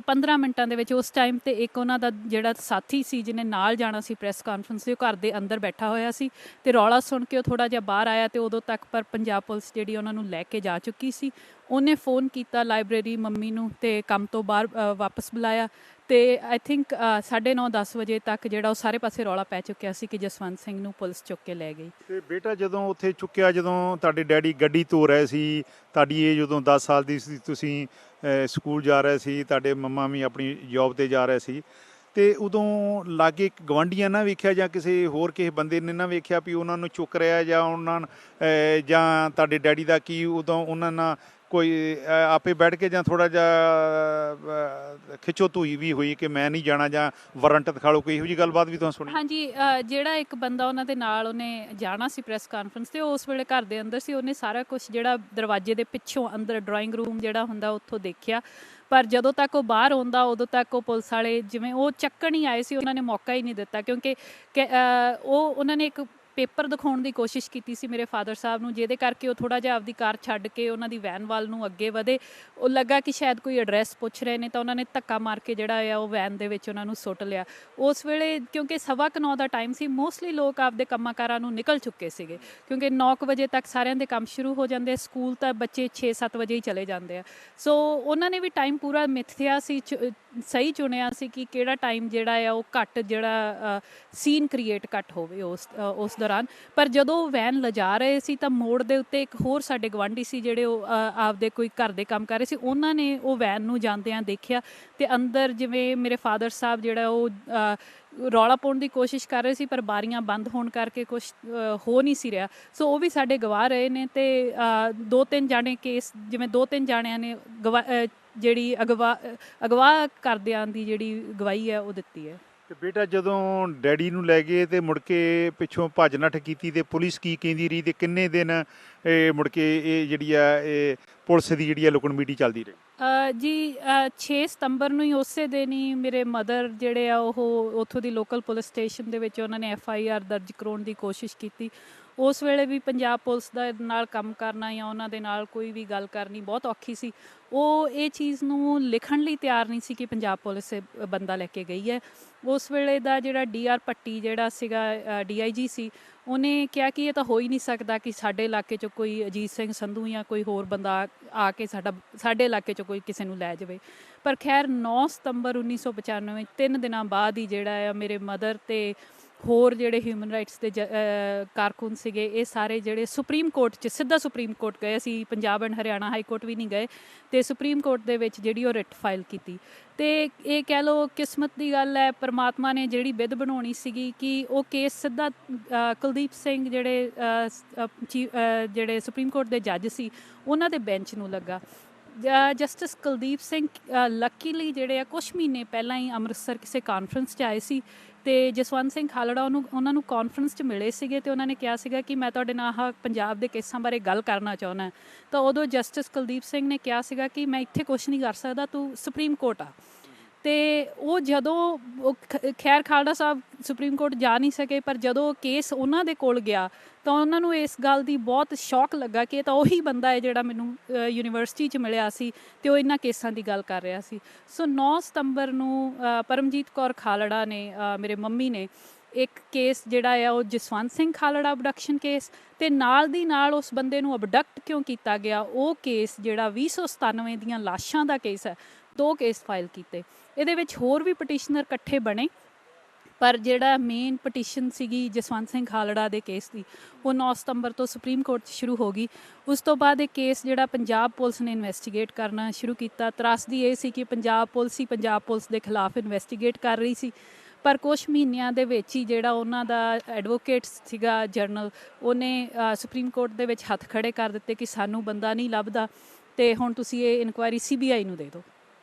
15 ਮਿੰਟਾਂ ਦੇ ਵਿੱਚ ਉਸ ਟਾਈਮ ਤੇ ਇੱਕ ਉਹਨਾਂ ਦਾ ਜਿਹੜਾ ਸਾਥੀ ਸੀ ਜਿਹਨੇ ਨਾਲ ਜਾਣਾ ਸੀ ਪ੍ਰੈਸ ਕਾਨਫਰੰਸ ਦੇ, ਉਹ ਘਰ ਦੇ ਅੰਦਰ ਬੈਠਾ ਹੋਇਆ ਸੀ ਤੇ ਰੌਲਾ ਸੁਣ ਕੇ ਉਹ ਥੋੜਾ ਜਿਹਾ ਬਾਹਰ ਆਇਆ ਤੇ ਉਦੋਂ ਤੱਕ ਪਰ ਪੰਜਾਬ ਪੁਲਿਸ ਜਿਹੜੀ ਉਹਨਾਂ ਨੂੰ ਲੈ ਕੇ ਜਾ ਚੁੱਕੀ ਸੀ। ਉਹਨੇ ਫੋਨ ਕੀਤਾ ਲਾਇਬ੍ਰੇਰੀ ਮੰਮੀ ਨੂੰ ਤੇ ਕੰਮ ਤੋਂ ਬਾਹਰ ਵਾਪਸ ਬੁਲਾਇਆ ਤੇ ਆਈ ਥਿੰਕ 9:30 10 ਵਜੇ ਤੱਕ ਜਿਹੜਾ ਉਹ ਸਾਰੇ ਪਾਸੇ ਰੌਲਾ ਪੈ ਚੁੱਕਿਆ ਸੀ ਕਿ ਜਸਵੰਤ ਸਿੰਘ ਨੂੰ ਪੁਲਿਸ ਚੁੱਕ ਕੇ ਲੈ ਗਈ। ਤੇ ਬੇਟਾ ਜਦੋਂ ਉੱਥੇ ਚੁੱਕਿਆ, ਜਦੋਂ ਤੁਹਾਡੇ ਡੈਡੀ ਗੱਡੀ ਧੋ ਰਹੇ ਸੀ, ਤੁਹਾਡੀ ਏਜ ਉਦੋਂ 10 ਸਾਲ ਦੀ ਸੀ, ਤੁਸੀਂ ਸਕੂਲ ਜਾ ਰਹੇ ਸੀ, ਤੁਹਾਡੇ ਮੰਮਾ ਵੀ ਆਪਣੀ ਜੌਬ 'ਤੇ ਜਾ ਰਹੇ ਸੀ, ਤੇ ਉਦੋਂ ਲਾਗੇ ਗਵਾਂਢੀਆਂ ਨਾ ਵੇਖਿਆ ਜਾਂ ਕਿਸੇ ਬੰਦੇ ਨੇ ਨਾ ਵੇਖਿਆ ਵੀ ਉਹਨਾਂ ਨੂੰ ਚੁੱਕ ਰਿਹਾ ਜਾਂ ਜਾਂ ਤੁਹਾਡੇ ਡੈਡੀ ਦਾ ਕੀ ਉਦੋਂ ਉਹਨਾਂ ਨਾਲ ਕੋਈ ਆਪੇ ਬੈਠ ਕੇ ਜਾਂ ਥੋੜ੍ਹਾ ਜਿਹਾ ਖਿੱਚੋ ਧੂਈ ਵੀ ਹੋਈ ਕਿ ਮੈਂ ਨਹੀਂ ਜਾਣਾ ਜਾਂ ਵਾਰੰਟ ਦਿਖਾ ਲਓ, ਕੋਈ ਇਹੋ ਜਿਹੀ ਗੱਲਬਾਤ ਵੀ ਤੁਹਾਨੂੰ ਸੁਣੀ? ਹਾਂਜੀ, ਜਿਹੜਾ ਇੱਕ ਬੰਦਾ ਉਹਨਾਂ ਦੇ ਨਾਲ ਉਹਨੇ ਜਾਣਾ ਸੀ ਪ੍ਰੈਸ ਕਾਨਫਰੰਸ ਤੇ ਉਸ ਵੇਲੇ ਘਰ ਦੇ ਅੰਦਰ ਸੀ, ਉਹਨੇ ਸਾਰਾ ਕੁਝ ਜਿਹੜਾ ਦਰਵਾਜ਼ੇ ਦੇ ਪਿੱਛੋਂ ਅੰਦਰ ਡਰਾਇੰਗ ਰੂਮ ਜਿਹੜਾ ਹੁੰਦਾ ਉੱਥੋਂ ਦੇਖਿਆ। ਪਰ ਜਦੋਂ ਤੱਕ ਉਹ ਬਾਹਰ ਆਉਂਦਾ ਉਦੋਂ ਤੱਕ ਉਹ ਪੁਲਿਸ ਵਾਲੇ ਜਿਵੇਂ ਉਹ ਚੱਕਣ ਹੀ ਆਏ ਸੀ, ਉਹਨਾਂ ਨੇ ਮੌਕਾ ਹੀ ਨਹੀਂ ਦਿੱਤਾ ਕਿਉਂਕਿ ਉਹਨਾਂ ਨੇ ਇੱਕ ਪੇਪਰ ਦਿਖਾਉਣ ਦੀ ਕੋਸ਼ਿਸ਼ ਕੀਤੀ ਸੀ ਮੇਰੇ ਫਾਦਰ ਸਾਹਿਬ ਨੂੰ, ਜਿਹਦੇ ਕਰਕੇ ਉਹ ਥੋੜ੍ਹਾ ਜਿਹਾ ਆਪਦੀ ਕਾਰ ਛੱਡ ਕੇ ਉਹਨਾਂ ਦੀ ਵੈਨ ਵੱਲ ਨੂੰ ਅੱਗੇ ਵਧੇ। ਉਹ ਲੱਗਾ ਕਿ ਸ਼ਾਇਦ ਕੋਈ ਐਡਰੈਸ ਪੁੱਛ ਰਹੇ ਨੇ ਤਾਂ ਉਹਨਾਂ ਨੇ ਧੱਕਾ ਮਾਰ ਕੇ ਜਿਹੜਾ ਆ ਉਹ ਵੈਨ ਦੇ ਵਿੱਚ ਉਹਨਾਂ ਨੂੰ ਸੁੱਟ ਲਿਆ। ਉਸ ਵੇਲੇ ਕਿਉਂਕਿ 9:15 ਦਾ ਟਾਈਮ ਸੀ, ਮੋਸਟਲੀ ਲੋਕ ਆਪਦੇ ਕੰਮਾਂ ਕਾਰਾਂ ਨੂੰ ਨਿਕਲ ਚੁੱਕੇ ਸੀਗੇ ਕਿਉਂਕਿ 9 ਵਜੇ ਤੱਕ ਸਾਰਿਆਂ ਦੇ ਕੰਮ ਸ਼ੁਰੂ ਹੋ ਜਾਂਦੇ, ਸਕੂਲ ਤਾਂ ਬੱਚੇ 6-7 ਵਜੇ ਹੀ ਚਲੇ ਜਾਂਦੇ ਆ। ਸੋ ਉਹਨਾਂ ਨੇ ਵੀ ਟਾਈਮ ਪੂਰਾ ਮਿਥਿਆ ਸੀ, ਸਹੀ ਚੁਣਿਆ ਸੀ ਕਿ ਕਿਹੜਾ ਟਾਈਮ ਜਿਹੜਾ ਆ ਉਹ ਘੱਟ ਜਿਹੜਾ ਸੀਨ ਕ੍ਰੀਏਟ ਘੱਟ ਹੋਵੇ ਉਸ ਦੌਰਾਨ। ਪਰ ਜਦੋਂ ਵੈਨ ਲਿਜਾ ਰਹੇ ਸੀ ਤਾਂ ਮੋੜ ਦੇ ਉੱਤੇ ਇੱਕ ਹੋਰ ਸਾਡੇ ਗਵਾਂਢੀ ਸੀ ਜਿਹੜੇ ਉਹ ਆਪਦੇ ਕੋਈ ਘਰ ਦੇ ਕੰਮ ਕਰ ਰਹੇ ਸੀ, ਉਹਨਾਂ ਨੇ ਉਹ ਵੈਨ ਨੂੰ ਜਾਂਦਿਆਂ ਦੇਖਿਆ ਤੇ ਅੰਦਰ ਜਿਵੇਂ ਮੇਰੇ ਫਾਦਰ ਸਾਹਿਬ ਜਿਹੜਾ ਉਹ ਰੌਲਾ ਪਾਉਣ ਦੀ ਕੋਸ਼ਿਸ਼ ਕਰ ਰਹੇ ਸੀ ਪਰ ਬਾਰੀਆਂ ਬੰਦ ਹੋਣ ਕਰਕੇ ਕੁਛ ਹੋ ਨਹੀਂ ਸੀ ਰਿਹਾ। ਸੋ ਉਹ ਵੀ ਸਾਡੇ ਗਵਾਹ ਰਹੇ ਨੇ ਤੇ 2-3 ਜਾਣੇ ਕੇਸ ਜਿਵੇਂ 2-3 ਜਾਣਿਆਂ ਨੇ ਜਿਹੜੀ ਅਗਵਾ ਕਰਦਿਆਂ ਦੀ ਜਿਹੜੀ ਗਵਾਹੀ ਹੈ ਉਹ ਦਿੱਤੀ ਹੈ। ਤੇ ਬੇਟਾ ਜਦੋਂ ਡੈਡੀ ਨੂੰ ਲੈ ਗਏ ਤੇ ਮੁੜ ਕੇ ਪਿੱਛੋਂ ਭੱਜ ਨੱਠ ਕੀਤੀ ਤੇ ਪੁਲਿਸ ਕੀ ਕਹਿੰਦੀ ਰਹੀ ਤੇ ਕਿੰਨੇ ਦਿਨ ਮੁੜ ਕੇ ਇਹ ਜਿਹੜੀ ਆ ਇਹ ਪੁਲਿਸ ਦੀ ਜਿਹੜੀ ਆ ਲੁਕਣ ਮੀਟੀ ਚੱਲਦੀ ਰਹੀ? ਜੀ 6 ਸਤੰਬਰ ਨੂੰ ਹੀ ਉਸੇ ਦਿਨ ਹੀ ਮੇਰੇ ਮਦਰ ਜਿਹੜੇ ਆ ਉਹ ਉੱਥੋਂ ਦੀ ਲੋਕਲ ਪੁਲਿਸ ਸਟੇਸ਼ਨ ਦੇ ਵਿੱਚ ਉਹਨਾਂ ਨੇ FIR ਦਰਜ ਕਰਾਉਣ ਦੀ ਕੋਸ਼ਿਸ਼ ਕੀਤੀ। ਉਸ ਵੇਲੇ ਵੀ ਪੰਜਾਬ ਪੁਲਿਸ ਦਾ ਨਾਲ ਕੰਮ ਕਰਨਾ ਜਾਂ ਉਹਨਾਂ ਦੇ ਨਾਲ ਕੋਈ ਵੀ ਗੱਲ ਕਰਨੀ ਬਹੁਤ ਔਖੀ ਸੀ। ਉਹ ਇਹ ਚੀਜ਼ ਨੂੰ ਲਿਖਣ ਲਈ ਤਿਆਰ ਨਹੀਂ ਸੀ ਕਿ ਪੰਜਾਬ ਪੁਲਿਸ ਬੰਦਾ ਲੈ ਕੇ ਗਈ ਹੈ। ਉਸ ਵੇਲੇ ਦਾ ਜਿਹੜਾ DR ਭੱਟੀ ਜਿਹੜਾ ਸੀਗਾ DIG ਸੀ, ਉਹਨੇ ਕਿਹਾ ਕਿ ਇਹ ਤਾਂ ਹੋ ਹੀ ਨਹੀਂ ਸਕਦਾ ਕਿ ਸਾਡੇ ਇਲਾਕੇ 'ਚੋਂ ਕੋਈ ਅਜੀਤ ਸਿੰਘ ਸੰਧੂ ਜਾਂ ਕੋਈ ਹੋਰ ਬੰਦਾ ਆ ਕੇ ਸਾਡੇ ਇਲਾਕੇ 'ਚੋਂ ਕੋਈ ਕਿਸੇ ਨੂੰ ਲੈ ਜਾਵੇ। ਪਰ ਖੈਰ 9 ਸਤੰਬਰ 1995 3 ਦਿਨਾਂ ਬਾਅਦ ਹੀ ਜਿਹੜਾ ਆ ਮੇਰੇ ਮਦਰ ਤੇ ਹੋਰ ਜਿਹੜੇ ਹਿਊਮਨ ਰਾਈਟਸ ਦੇ ਕਾਰਕੁਨ ਸੀਗੇ, ਇਹ ਸਾਰੇ ਜਿਹੜੇ ਸੁਪਰੀਮ ਕੋਰਟ 'ਚ ਸਿੱਧਾ ਸੁਪਰੀਮ ਕੋਰਟ ਗਏ ਸੀ, Punjab and Haryana High Court ਵੀ ਨਹੀਂ ਗਏ ਤੇ ਸੁਪਰੀਮ ਕੋਰਟ ਦੇ ਵਿੱਚ ਜਿਹੜੀ ਉਹ ਰਿਟ ਫਾਈਲ ਕੀਤੀ। ਤੇ ਇਹ ਕਹਿ ਲਓ ਕਿਸਮਤ ਦੀ ਗੱਲ ਹੈ, ਪਰਮਾਤਮਾ ਨੇ ਜਿਹੜੀ ਵਿਧ ਬਣਾਉਣੀ ਸੀਗੀ ਕਿ ਉਹ ਕੇਸ ਸਿੱਧਾ ਕੁਲਦੀਪ ਸਿੰਘ ਜਿਹੜੇ ਸੁਪਰੀਮ ਕੋਰਟ ਦੇ ਜੱਜ ਸੀ ਉਹਨਾਂ ਦੇ ਬੈਂਚ ਨੂੰ ਲੱਗਾ। ਜਸਟਿਸ ਕੁਲਦੀਪ ਸਿੰਘ ਲੱਕੀਲੀ ਜਿਹੜੇ ਆ ਕੁਛ ਮਹੀਨੇ ਪਹਿਲਾਂ ਹੀ ਅੰਮ੍ਰਿਤਸਰ ਕਿਸੇ ਕਾਨਫਰੰਸ 'ਚ ਆਏ ਸੀ ਤੇ ਜਸਵੰਤ ਸਿੰਘ ਖਾਲੜਾ ਉਹਨਾਂ ਨੂੰ ਕਾਨਫਰੰਸ 'ਚ ਮਿਲੇ ਸੀਗੇ ਤੇ ਉਹਨਾਂ ਨੇ ਕਿਹਾ ਸੀਗਾ ਕਿ ਮੈਂ ਤੁਹਾਡੇ ਨਾਲ ਆਹ ਪੰਜਾਬ ਦੇ ਕੇਸਾਂ ਬਾਰੇ ਗੱਲ ਕਰਨਾ ਚਾਹੁੰਦਾ। ਤਾਂ ਉਦੋਂ ਜਸਟਿਸ ਕੁਲਦੀਪ ਸਿੰਘ ਨੇ ਕਿਹਾ ਸੀਗਾ ਕਿ ਮੈਂ ਇੱਥੇ ਕੁਛ ਨਹੀਂ ਕਰ ਸਕਦਾ, ਤੂੰ ਸੁਪਰੀਮ ਕੋਰਟ ਆ। ਤੇ ਉਹ ਜਦੋਂ ਖੈਰ ਖਾਲੜਾ ਸਾਹਿਬ ਸੁਪਰੀਮ ਕੋਰਟ ਜਾ ਨਹੀਂ ਸਕੇ, ਪਰ ਜਦੋਂ ਕੇਸ ਉਹਨਾਂ ਦੇ ਕੋਲ ਗਿਆ ਤਾਂ ਉਹਨਾਂ ਨੂੰ ਇਸ ਗੱਲ ਦੀ ਬਹੁਤ ਸ਼ੌਕ ਲੱਗਾ ਕਿ ਇਹ ਤਾਂ ਉਹੀ ਬੰਦਾ ਹੈ ਜਿਹੜਾ ਮੈਨੂੰ ਯੂਨੀਵਰਸਿਟੀ 'ਚ ਮਿਲਿਆ ਸੀ ਤੇ ਉਹ ਇਹਨਾਂ ਕੇਸਾਂ ਦੀ ਗੱਲ ਕਰ ਰਿਹਾ ਸੀ। ਸੋ 9 ਸਤੰਬਰ ਨੂੰ ਪਰਮਜੀਤ ਕੌਰ ਖਾਲੜਾ ਨੇ, ਮੇਰੇ ਮੰਮੀ ਨੇ, ਇੱਕ ਕੇਸ ਜਿਹੜਾ ਆ ਉਹ ਜਸਵੰਤ ਸਿੰਘ ਖਾਲੜਾ ਅਬਡਕਸ਼ਨ ਕੇਸ, ਤੇ ਨਾਲ ਦੀ ਨਾਲ ਉਸ ਬੰਦੇ ਨੂੰ ਅਬਡਕਟ ਕਿਉਂ ਕੀਤਾ ਗਿਆ ਉਹ ਕੇਸ ਜਿਹੜਾ 2097 ਦੀਆਂ ਲਾਸ਼ਾਂ ਦਾ ਕੇਸ ਹੈ, 2 ਕੇਸ ਫਾਈਲ ਕੀਤੇ। ਇਹਦੇ ਵਿੱਚ ਹੋਰ ਵੀ ਪਟੀਸ਼ਨਰ ਇਕੱਠੇ ਬਣੇ, ਪਰ ਜਿਹੜਾ ਮੇਨ ਪਟੀਸ਼ਨ ਸੀਗੀ ਜਸਵੰਤ ਸਿੰਘ ਖਾਲੜਾ ਦੇ ਕੇਸ ਦੀ, ਉਹ 9 ਸਤੰਬਰ ਤੋਂ ਸੁਪਰੀਮ ਕੋਰਟ 'ਚ ਸ਼ੁਰੂ ਹੋ ਗਈ। ਉਸ ਤੋਂ ਬਾਅਦ ਇਹ ਕੇਸ ਜਿਹੜਾ ਪੰਜਾਬ ਪੁਲਿਸ ਨੇ ਇਨਵੈਸਟੀਗੇਟ ਕਰਨਾ ਸ਼ੁਰੂ ਕੀਤਾ। ਤਰਾਸਦੀ ਇਹ ਸੀ ਕਿ ਪੰਜਾਬ ਪੁਲਿਸ ਦੇ ਖਿਲਾਫ ਇਨਵੈਸਟੀਗੇਟ ਕਰ ਰਹੀ ਸੀ, ਪਰ ਕੁਛ ਮਹੀਨਿਆਂ ਦੇ ਵਿੱਚ ਹੀ ਜਿਹੜਾ ਉਹਨਾਂ ਦਾ ਐਡਵੋਕੇਟ ਸੀਗਾ ਜਰਨਲ, ਉਹਨੇ ਸੁਪਰੀਮ ਕੋਰਟ ਦੇ ਵਿੱਚ ਹੱਥ ਖੜੇ ਕਰ ਦਿੱਤੇ ਕਿ ਸਾਨੂੰ ਬੰਦਾ ਨਹੀਂ ਲੱਭਦਾ ਤੇ ਹੁਣ ਤੁਸੀਂ ਇਹ ਇਨਕੁਆਇਰੀ CBI ਨੂੰ ਦੇ ਦਿਓ।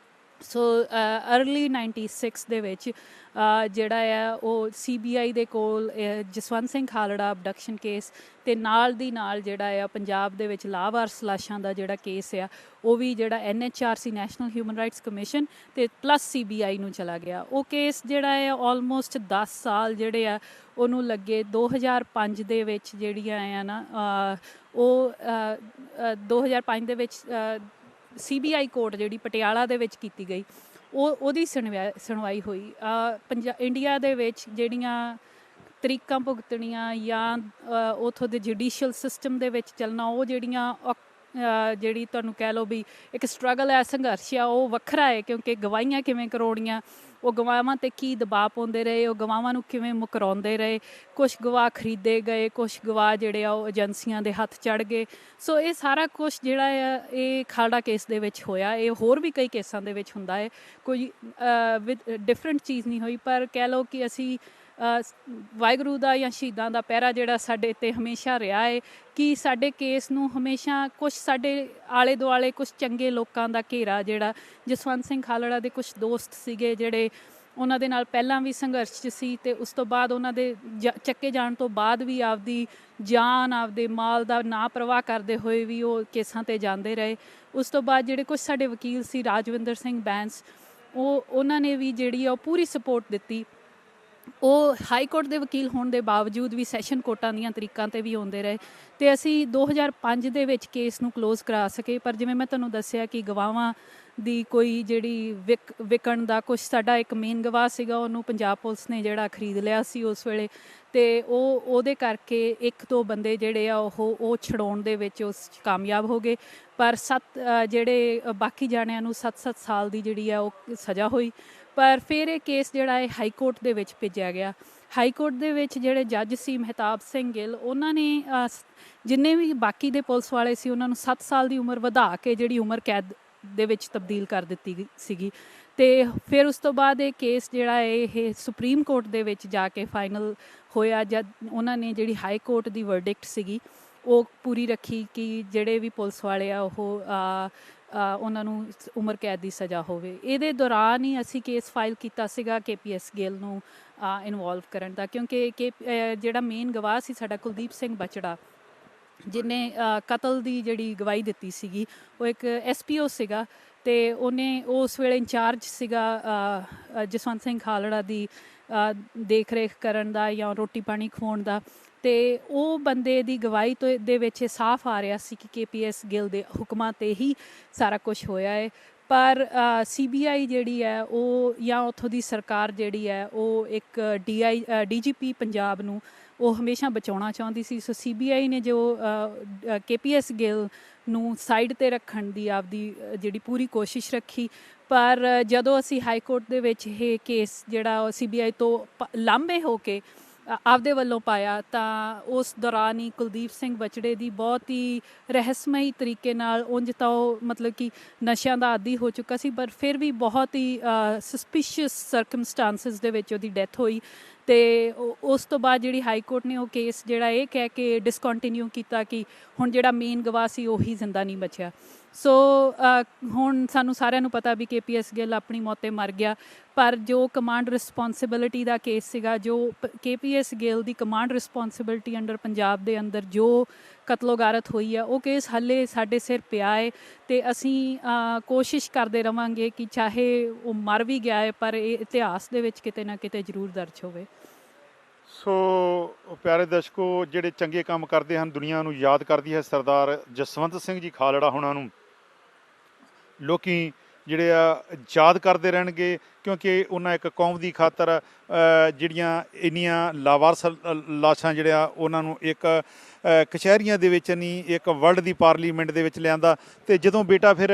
ਸੋ ਅਰਲੀ 96 ਦੇ ਵਿੱਚ ਜਿਹੜਾ ਆ ਉਹ CBI ਦੇ ਕੋਲ ਜਸਵੰਤ ਸਿੰਘ ਖਾਲੜਾ ਅਬਡਕਸ਼ਨ ਕੇਸ ਤੇ ਨਾਲ ਦੀ ਨਾਲ ਜਿਹੜਾ ਆ ਪੰਜਾਬ ਦੇ ਵਿੱਚ ਲਾਵਾਰਸ ਲਾਸ਼ਾਂ ਦਾ ਜਿਹੜਾ ਕੇਸ ਆ ਉਹ ਵੀ ਜਿਹੜਾ NHRC national human rights commission ਤੇ ਪਲੱਸ CBI ਨੂੰ ਚਲਾ ਗਿਆ। ਉਹ ਕੇਸ ਜਿਹੜਾ ਆ ਆਲਮੋਸਟ 10 ਸਾਲ ਜਿਹੜੇ ਆ ਉਹਨੂੰ ਲੱਗੇ। 2005 ਦੇ ਵਿੱਚ ਜਿਹੜੀਆਂ ਆ ਨਾ ਉਹ 2005 ਦੇ ਵਿੱਚ CBI ਕੋਰਟ ਜਿਹੜੀ ਪਟਿਆਲਾ ਦੇ ਵਿੱਚ ਕੀਤੀ ਗਈ, ਉਹਦੀ ਸੁਣਵਾਈ ਹੋਈ। ਇੰਡੀਆ ਦੇ ਵਿੱਚ ਜਿਹੜੀਆਂ ਤਰੀਕਾਂ ਭੁਗਤਣੀਆਂ ਜਾਂ ਉੱਥੋਂ ਦੇ ਜੁਡੀਸ਼ੀਅਲ ਸਿਸਟਮ ਦੇ ਵਿੱਚ ਚੱਲਣਾ, ਉਹ ਜਿਹੜੀ ਤੁਹਾਨੂੰ ਕਹਿ ਲਓ ਵੀ ਇੱਕ ਸਟਰਗਲ ਹੈ, ਸੰਘਰਸ਼ ਆ, ਉਹ ਵੱਖਰਾ ਹੈ। ਕਿਉਂਕਿ ਗਵਾਹੀਆਂ ਕਿਵੇਂ ਕਰਵਾਉਣੀਆਂ, ਉਹ ਗਵਾਹਾਂ 'ਤੇ ਕੀ ਦਬਾਅ ਪਾਉਂਦੇ ਰਹੇ, ਉਹ ਗਵਾਹਾਂ ਨੂੰ ਕਿਵੇਂ ਮੁਕਰਾਉਂਦੇ ਰਹੇ, ਕੁਛ ਗਵਾਹ ਖਰੀਦੇ ਗਏ, ਕੁਛ ਗਵਾਹ ਜਿਹੜੇ ਆ ਉਹ ਏਜੰਸੀਆਂ ਦੇ ਹੱਥ ਚੜ੍ਹ ਗਏ। ਸੋ ਇਹ ਸਾਰਾ ਕੁਛ ਜਿਹੜਾ ਆ ਇਹ ਖਾਲੜਾ ਕੇਸ ਦੇ ਵਿੱਚ ਹੋਇਆ। ਇਹ ਹੋਰ ਵੀ ਕਈ ਕੇਸਾਂ ਦੇ ਵਿੱਚ ਹੁੰਦਾ ਹੈ, ਕੋਈ ਡਿਫਰੈਂਟ ਚੀਜ਼ ਨਹੀਂ ਹੋਈ, ਪਰ ਕਹਿ ਲਓ ਕਿ ਅਸੀਂ ਵਾਹਿਗੁਰੂ ਦਾ ਜਾਂ ਸ਼ਹੀਦਾਂ ਦਾ ਪਹਿਰਾ ਜਿਹੜਾ ਸਾਡੇ 'ਤੇ ਹਮੇਸ਼ਾ ਰਿਹਾ ਹੈ ਕਿ ਸਾਡੇ ਕੇਸ ਨੂੰ ਹਮੇਸ਼ਾ ਕੁਛ ਸਾਡੇ ਆਲੇ ਦੁਆਲੇ ਕੁਛ ਚੰਗੇ ਲੋਕਾਂ ਦਾ ਘੇਰਾ, ਜਿਹੜਾ ਜਸਵੰਤ ਸਿੰਘ ਖਾਲੜਾ ਦੇ ਕੁਛ ਦੋਸਤ ਸੀਗੇ ਜਿਹੜੇ ਉਹਨਾਂ ਦੇ ਨਾਲ ਪਹਿਲਾਂ ਵੀ ਸੰਘਰਸ਼ 'ਚ ਸੀ ਤੇ ਉਸ ਤੋਂ ਬਾਅਦ ਉਹਨਾਂ ਦੇ ਚੱਕੇ ਜਾਣ ਤੋਂ ਬਾਅਦ ਵੀ ਆਪਦੀ ਜਾਨ, ਆਪਦੇ ਮਾਲ ਦਾ ਨਾ ਪ੍ਰਵਾਹ ਕਰਦੇ ਹੋਏ ਵੀ ਉਹ ਕੇਸਾਂ 'ਤੇ ਜਾਂਦੇ ਰਹੇ। ਉਸ ਤੋਂ ਬਾਅਦ ਜਿਹੜੇ ਕੁਛ ਸਾਡੇ ਵਕੀਲ ਸੀ, ਰਾਜਵਿੰਦਰ ਸਿੰਘ ਬੈਂਸ, ਉਹਨਾਂ ਨੇ ਵੀ ਜਿਹੜੀ ਆ ਉਹ ਪੂਰੀ ਸਪੋਰਟ ਦਿੱਤੀ। ਉਹ ਹਾਈ ਕੋਰਟ ਦੇ ਵਕੀਲ ਹੋਣ ਦੇ ਬਾਵਜੂਦ ਵੀ ਸੈਸ਼ਨ ਕੋਰਟਾਂ ਦੀਆਂ ਤਰੀਕਾਂ 'ਤੇ ਵੀ ਆਉਂਦੇ ਰਹੇ ਤੇ ਅਸੀਂ 2005 ਦੇ ਵਿੱਚ ਕੇਸ ਨੂੰ ਕਲੋਜ਼ ਕਰਾ ਸਕੇ। ਪਰ ਜਿਵੇਂ ਮੈਂ ਤੁਹਾਨੂੰ ਦੱਸਿਆ ਕਿ ਗਵਾਹਾਂ ਦੀ ਕੋਈ ਜਿਹੜੀ ਵਿਕਣ ਦਾ ਕੁਛ, ਸਾਡਾ ਇੱਕ ਮੇਨ ਗਵਾਹ ਸੀਗਾ, ਉਹਨੂੰ ਪੰਜਾਬ ਪੁਲਿਸ ਨੇ ਜਿਹੜਾ ਖਰੀਦ ਲਿਆ ਸੀ ਉਸ ਵੇਲੇ, ਤੇ ਉਹਦੇ ਕਰਕੇ 1-2 ਬੰਦੇ ਜਿਹੜੇ ਆ ਉਹ ਛਡਾਉਣ ਦੇ ਵਿੱਚ ਉਸ ਕਾਮਯਾਬ ਹੋ ਗਏ। ਪਰ ਜਿਹੜੇ ਬਾਕੀ ਜਾਣਿਆਂ ਨੂੰ 7-7 ਸਾਲ ਦੀ ਜਿਹੜੀ ਆ ਉਹ ਸਜ਼ਾ ਹੋਈ। ਪਰ ਫਿਰ ਇਹ ਕੇਸ ਜਿਹੜਾ ਹੈ ਹਾਈ ਕੋਰਟ ਦੇ ਵਿੱਚ ਭੇਜਿਆ ਗਿਆ। ਹਾਈ ਕੋਰਟ ਦੇ ਵਿੱਚ ਜਿਹੜੇ ਜੱਜ ਸੀ ਮਹਿਤਾਬ ਸਿੰਘ ਗਿੱਲ, ਉਹਨਾਂ ਨੇ ਜਿੰਨੇ ਵੀ ਬਾਕੀ ਦੇ ਪੁਲਿਸ ਵਾਲੇ ਸੀ ਉਹਨਾਂ ਨੂੰ 7 ਸਾਲ ਦੀ ਉਮਰ ਵਧਾ ਕੇ ਜਿਹੜੀ ਉਮਰ ਕੈਦ ਦੇ ਵਿੱਚ ਤਬਦੀਲ ਕਰ ਦਿੱਤੀ ਸੀਗੀ। ਤੇ ਫਿਰ ਉਸ ਤੋਂ ਬਾਅਦ ਇਹ ਕੇਸ ਜਿਹੜਾ ਇਹ ਸੁਪਰੀਮ ਕੋਰਟ ਦੇ ਵਿੱਚ ਜਾ ਕੇ ਫਾਈਨਲ ਹੋਇਆ, ਜਦ ਉਹਨਾਂ ਨੇ ਜਿਹੜੀ ਹਾਈ ਕੋਰਟ ਦੀ ਵਰਡਿਕਟ ਸੀਗੀ ਉਹ ਪੂਰੀ ਰੱਖੀ ਕਿ ਜਿਹੜੇ ਵੀ ਪੁਲਿਸ ਵਾਲੇ ਆ ਉਹ ਉਹਨਾਂ ਨੂੰ ਉਮਰ ਕੈਦ ਦੀ ਸਜ਼ਾ ਹੋਵੇ। ਇਹਦੇ ਦੌਰਾਨ ਹੀ ਅਸੀਂ ਕੇਸ ਫਾਈਲ ਕੀਤਾ ਸੀਗਾ KPS ਗਿੱਲ ਨੂੰ ਇਨਵੋਲਵ ਕਰਨ ਦਾ, ਕਿਉਂਕਿ ਜਿਹੜਾ ਮੇਨ ਗਵਾਹ ਸੀ ਸਾਡਾ ਕੁਲਦੀਪ ਸਿੰਘ ਬਚੜਾ, ਜਿਹਨੇ ਕਤਲ ਦੀ ਜਿਹੜੀ ਗਵਾਹੀ ਦਿੱਤੀ ਸੀਗੀ, ਉਹ ਇੱਕ SPO ਸੀਗਾ ਤੇ ਉਹਨੇ ਉਸ ਵੇਲੇ ਇੰਚਾਰਜ ਸੀਗਾ ਜਸਵੰਤ ਸਿੰਘ ਖਾਲੜਾ ਦੀ ਦੇਖ ਰੇਖ ਕਰਨ ਦਾ ਜਾਂ ਰੋਟੀ ਪਾਣੀ ਖਵਾਉਣ ਦਾ। ਤੇ ਉਹ ਬੰਦੇ ਦੀ ਗਵਾਹੀ ਦੇ ਵਿੱਚ ਸਾਫ਼ ਆ ਰਿਹਾ ਸੀ ਕਿ KPS ਗਿੱਲ ਦੇ ਹੁਕਮਾਂ 'ਤੇ ਹੀ ਸਾਰਾ ਕੁਝ ਹੋਇਆ ਹੈ। ਪਰ CBI ਜਿਹੜੀ ਹੈ ਉਹ ਜਾਂ ਉੱਥੋਂ ਦੀ ਸਰਕਾਰ ਜਿਹੜੀ ਹੈ ਉਹ ਇੱਕ DGP ਪੰਜਾਬ ਨੂੰ ਉਹ ਹਮੇਸ਼ਾ ਬਚਾਉਣਾ ਚਾਹੁੰਦੀ ਸੀ। ਸੋ CBI ਨੇ ਜੋ KPS ਗਿੱਲ ਨੂੰ ਸਾਈਡ 'ਤੇ ਰੱਖਣ ਦੀ ਆਪਦੀ ਜਿਹੜੀ ਪੂਰੀ ਕੋਸ਼ਿਸ਼ ਰੱਖੀ। ਪਰ ਜਦੋਂ ਅਸੀਂ ਹਾਈ ਕੋਰਟ ਦੇ ਵਿੱਚ ਇਹ ਕੇਸ ਜਿਹੜਾ CBI ਤੋਂ ਲਾਂਭੇ ਹੋ ਕੇ ਆਪਦੇ ਵੱਲੋਂ ਪਾਇਆ, ਤਾਂ ਉਸ ਦੌਰਾਨ ਹੀ ਕੁਲਦੀਪ ਸਿੰਘ ਬਚੜੇ ਦੀ ਬਹੁਤ ਹੀ ਰਹੱਸਮਈ ਤਰੀਕੇ ਨਾਲ, ਉਂਝ ਤਾਂ ਉਹ ਮਤਲਬ ਕਿ ਨਸ਼ਿਆਂ ਦਾ ਆਦੀ ਹੋ ਚੁੱਕਾ ਸੀ, ਪਰ ਫਿਰ ਵੀ ਬਹੁਤ ਹੀ ਸਸਪੀਸ਼ੀਅਸ ਸਰਕਮਸਟਾਂਸਿਸ ਦੇ ਵਿੱਚ ਉਹਦੀ ਡੈਥ ਹੋਈ। ਤੇ ਉਸ ਤੋਂ ਬਾਅਦ ਜਿਹੜੀ ਹਾਈ ਕੋਰਟ ਨੇ ਉਹ ਕੇਸ ਜਿਹੜਾ ਇਹ ਕਹਿ ਕੇ ਡਿਸਕੰਟੀਨਿਊ ਕੀਤਾ ਕਿ ਹੁਣ ਜਿਹੜਾ ਮੇਨ ਗਵਾਹ ਸੀ ਉਹੀ ਜ਼ਿੰਦਾ ਨਹੀਂ ਬਚਿਆ। ਸੋ ਹੁਣ ਸਾਨੂੰ ਸਾਰਿਆਂ ਨੂੰ ਪਤਾ ਵੀ KPS ਗਿੱਲ ਆਪਣੀ ਮੌਤ 'ਤੇ ਮਰ ਗਿਆ, ਪਰ ਜੋ ਕਮਾਂਡ ਰਿਸਪੌਂਸਿਬਿਲਿਟੀ ਦਾ ਕੇਸ ਸੀਗਾ, ਜੋ KPS ਗਿੱਲ ਦੀ ਕਮਾਂਡ ਰਿਸਪੌਂਸਿਬਿਲਿਟੀ ਅੰਡਰ ਪੰਜਾਬ ਦੇ ਅੰਦਰ ਜੋ ਕਤਲੋਗਾਰਤ ਹੋਈ ਹੈ, ਉਹ ਕੇਸ ਹੱਲੇ ਸਾਡੇ ਸਿਰ ਪਿਆ ਹੈ ਤੇ ਅਸੀਂ ਕੋਸ਼ਿਸ਼ ਕਰਦੇ ਰਵਾਂਗੇ ਕਿ ਚਾਹੇ ਉਹ ਮਰ ਵੀ ਗਿਆ ਹੈ ਪਰ ਇਹ ਇਤਿਹਾਸ ਦੇ ਵਿੱਚ ਕਿਤੇ ਨਾ ਕਿਤੇ ਜ਼ਰੂਰ ਦਰਜ ਹੋਵੇ। ਸੋ ਪਿਆਰੇ ਦਰਸ਼ਕੋ, ਜਿਹੜੇ ਚੰਗੇ ਕੰਮ ਕਰਦੇ ਹਨ ਦੁਨੀਆ ਨੂੰ ਯਾਦ ਕਰਦੀ ਹੈ। ਸਰਦਾਰ ਜਸਵੰਤ ਸਿੰਘ ਜੀ ਖਾਲੜਾ ਹੁਣਾਂ ਨੂੰ ਲੋਕੀ ਜਿਹੜੇ ਆ ਯਾਦ ਕਰਦੇ ਰਹਿਣਗੇ, ਕਿਉਂਕਿ ਉਹਨਾਂ ਇੱਕ ਕੌਮ ਦੀ ਖਾਤਰ ਜਿਹੜੀਆਂ ਇੰਨੀਆਂ ਲਾਵਾਰਸ ਲਾਸ਼ਾਂ ਜਿਹੜਿਆ ਉਹਨਾਂ ਨੂੰ ਇੱਕ ਕਚਹਿਰੀਆਂ ਦੇ ਵਿੱਚ ਨਹੀਂ, ਇੱਕ ਵਰਲਡ ਦੀ ਪਾਰਲੀਮੈਂਟ ਦੇ ਵਿੱਚ ਲਿਆਂਦਾ। ਅਤੇ ਜਦੋਂ ਬੇਟਾ ਫਿਰ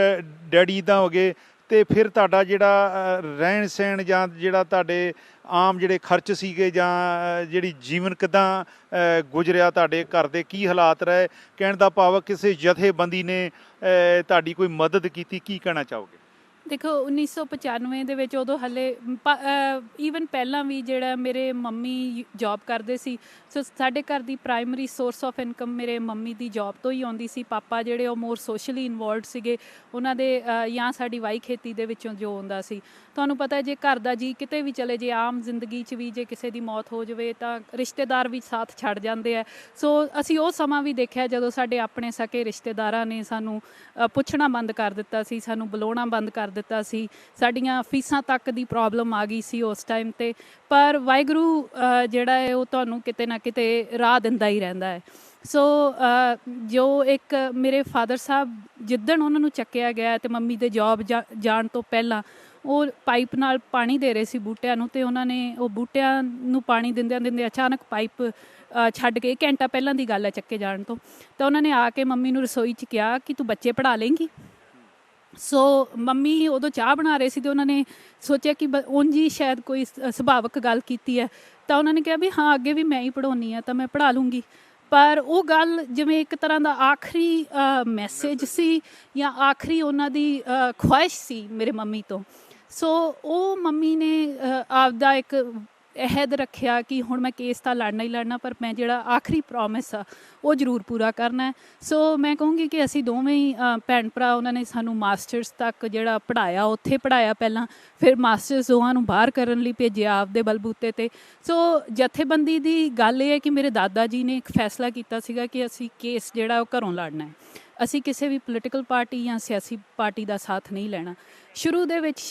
ਡੈਡੀ ਇੱਦਾਂ ਹੋ ਗਏ ਅਤੇ ਫਿਰ ਤੁਹਾਡਾ ਜਿਹੜਾ ਰਹਿਣ ਸਹਿਣ ਜਾਂ ਜਿਹੜਾ ਤੁਹਾਡੇ ਆਮ ਜਿਹੜੇ ਖਰਚ ਸੀਗੇ ਜਾਂ ਜਿਹੜੀ ਜੀਵਨ ਕਿੱਦਾਂ ਗੁਜ਼ਰਿਆ, ਤੁਹਾਡੇ ਘਰ ਦੇ ਕੀ ਹਾਲਾਤ ਰਹੇ? ਕਹਿਣ ਦਾ ਭਾਵ ਕਿਸੇ ਜਥੇਬੰਦੀ ਨੇ ਤੁਹਾਡੀ ਕੋਈ ਮਦਦ ਕੀਤੀ, ਕੀ ਕਹਿਣਾ ਚਾਹੋਗੇ? ਦੇਖੋ 1995 ਦੇ ਵਿੱਚ ਉਦੋਂ ਹਲੇ ਈਵਨ ਪਹਿਲਾਂ ਵੀ ਜਿਹੜਾ ਮੇਰੇ ਮੰਮੀ ਜੌਬ ਕਰਦੇ ਸੀ, ਸੋ ਸਾਡੇ ਘਰ ਦੀ ਪ੍ਰਾਇਮਰੀ ਸੋਰਸ ਆਫ ਇਨਕਮ ਮੇਰੇ ਮੰਮੀ ਦੀ ਜੌਬ ਤੋਂ ਹੀ ਆਉਂਦੀ ਸੀ। ਪਾਪਾ ਜਿਹੜੇ ਉਹ ਮੋਰ ਸੋਸ਼ਲੀ ਇਨਵੋਲਵਡ ਸੀਗੇ, ਉਹਨਾਂ ਦੇ ਜਾਂ ਸਾਡੀ ਵਾਈ ਖੇਤੀ ਦੇ ਵਿੱਚੋਂ ਜੋ ਆਉਂਦਾ ਸੀ। ਤੁਹਾਨੂੰ ਪਤਾ ਜੇ ਘਰ ਦਾ ਜੀ ਕਿਤੇ ਵੀ ਚਲੇ ਜੇ, ਆਮ ਜ਼ਿੰਦਗੀ 'ਚ ਵੀ ਜੇ ਕਿਸੇ ਦੀ ਮੌਤ ਹੋ ਜਾਵੇ ਤਾਂ ਰਿਸ਼ਤੇਦਾਰ ਵੀ ਸਾਥ ਛੱਡ ਜਾਂਦੇ ਆ। ਸੋ ਅਸੀਂ ਉਹ ਸਮਾਂ ਵੀ ਦੇਖਿਆ ਜਦੋਂ ਸਾਡੇ ਆਪਣੇ ਸਕੇ ਰਿਸ਼ਤੇਦਾਰਾਂ ਨੇ ਸਾਨੂੰ ਪੁੱਛਣਾ ਬੰਦ ਕਰ ਦਿੱਤਾ ਸੀ, ਸਾਨੂੰ ਬੁਲਾਉਣਾ ਬੰਦ ਕਰ ਦਿੱਤਾ ਸੀ, ਸਾਡੀਆਂ ਫੀਸਾਂ ਤੱਕ ਦੀ ਪ੍ਰੋਬਲਮ ਆ ਗਈ ਸੀ ਉਸ ਟਾਈਮ 'ਤੇ। ਪਰ ਵਾਹਿਗੁਰੂ ਜਿਹੜਾ ਹੈ ਉਹ ਤੁਹਾਨੂੰ ਕਿਤੇ ਨਾ ਕਿਤੇ ਰਾਹ ਦਿੰਦਾ ਹੀ ਰਹਿੰਦਾ ਹੈ। ਸੋ ਜੋ ਇੱਕ ਮੇਰੇ ਫਾਦਰ ਸਾਹਿਬ ਜਿੱਦਣ ਉਹਨਾਂ ਨੂੰ ਚੱਕਿਆ ਗਿਆ ਅਤੇ ਮੰਮੀ ਦੇ ਜੌਬ ਜਾਣ ਤੋਂ ਪਹਿਲਾਂ ਉਹ ਪਾਈਪ ਨਾਲ ਪਾਣੀ ਦੇ ਰਹੇ ਸੀ ਬੂਟਿਆਂ ਨੂੰ, ਅਤੇ ਉਹਨਾਂ ਨੇ ਉਹ ਬੂਟਿਆਂ ਨੂੰ ਪਾਣੀ ਦਿੰਦਿਆਂ ਅਚਾਨਕ ਪਾਈਪ ਛੱਡ ਕੇ, 1 ਘੰਟਾ ਪਹਿਲਾਂ ਦੀ ਗੱਲ ਹੈ ਚੱਕੇ ਜਾਣ ਤੋਂ, ਤਾਂ ਉਹਨਾਂ ਨੇ ਆ ਕੇ ਮੰਮੀ ਨੂੰ ਰਸੋਈ 'ਚ ਕਿਹਾ ਕਿ ਤੂੰ ਬੱਚੇ ਪੜ੍ਹਾ ਲੇਂਗੀ। ਸੋ ਮੰਮੀ ਉਦੋਂ ਚਾਹ ਬਣਾ ਰਹੇ ਸੀ ਅਤੇ ਉਹਨਾਂ ਨੇ ਸੋਚਿਆ ਕਿ ਉਂਝ ਹੀ ਸ਼ਾਇਦ ਕੋਈ ਸੁਭਾਵਿਕ ਗੱਲ ਕੀਤੀ ਹੈ, ਤਾਂ ਉਹਨਾਂ ਨੇ ਕਿਹਾ ਵੀ ਹਾਂ ਅੱਗੇ ਵੀ ਮੈਂ ਹੀ ਪੜ੍ਹਾਉਂਦੀ ਹਾਂ ਤਾਂ ਮੈਂ ਪੜ੍ਹਾ ਲੂੰਗੀ। ਪਰ ਉਹ ਗੱਲ ਜਿਵੇਂ ਇੱਕ ਤਰ੍ਹਾਂ ਦਾ ਆਖਰੀ ਮੈਸੇਜ ਸੀ ਜਾਂ ਆਖਰੀ ਉਹਨਾਂ ਦੀ ਖੁਆਇਸ਼ ਸੀ ਮੇਰੇ ਮੰਮੀ ਤੋਂ। ਸੋ ਉਹ ਮੰਮੀ ਨੇ ਆਪਦਾ ਇੱਕ ਅਹਿਦ ਰੱਖਿਆ ਕਿ ਹੁਣ ਮੈਂ ਕੇਸ ਤਾਂ ਲੜਨਾ ਹੀ ਲੜਨਾ, ਪਰ ਮੈਂ ਜਿਹੜਾ ਆਖਰੀ ਪ੍ਰੋਮਿਸ ਆ ਉਹ ਜ਼ਰੂਰ ਪੂਰਾ ਕਰਨਾ। ਸੋ ਮੈਂ ਕਹੂੰਗੀ ਕਿ ਅਸੀਂ ਦੋਵੇਂ ਹੀ ਭੈਣ ਭਰਾ, ਉਹਨਾਂ ਨੇ ਸਾਨੂੰ ਮਾਸਟਰਸ ਤੱਕ ਜਿਹੜਾ ਪੜ੍ਹਾਇਆ, ਉੱਥੇ ਪੜ੍ਹਾਇਆ ਪਹਿਲਾਂ, ਫਿਰ ਮਾਸਟਰਸ ਦੋਵਾਂ ਨੂੰ ਬਾਹਰ ਕਰਨ ਲਈ ਭੇਜਿਆ ਆਪਦੇ ਬਲਬੂਤੇ 'ਤੇ। ਸੋ ਜਥੇਬੰਦੀ ਦੀ ਗੱਲ ਇਹ ਹੈ ਕਿ ਮੇਰੇ ਦਾਦਾ ਜੀ ਨੇ ਇੱਕ ਫੈਸਲਾ ਕੀਤਾ ਸੀਗਾ ਕਿ ਅਸੀਂ ਕੇਸ ਜਿਹੜਾ ਉਹ ਘਰੋਂ ਲੜਨਾ ਹੈ, ਅਸੀਂ ਕਿਸੇ ਵੀ ਪੋਲੀਟੀਕਲ ਪਾਰਟੀ ਜਾਂ ਸਿਆਸੀ ਪਾਰਟੀ ਦਾ ਸਾਥ ਨਹੀਂ ਲੈਣਾ। ਸ਼ੁਰੂ ਦੇ ਵਿੱਚ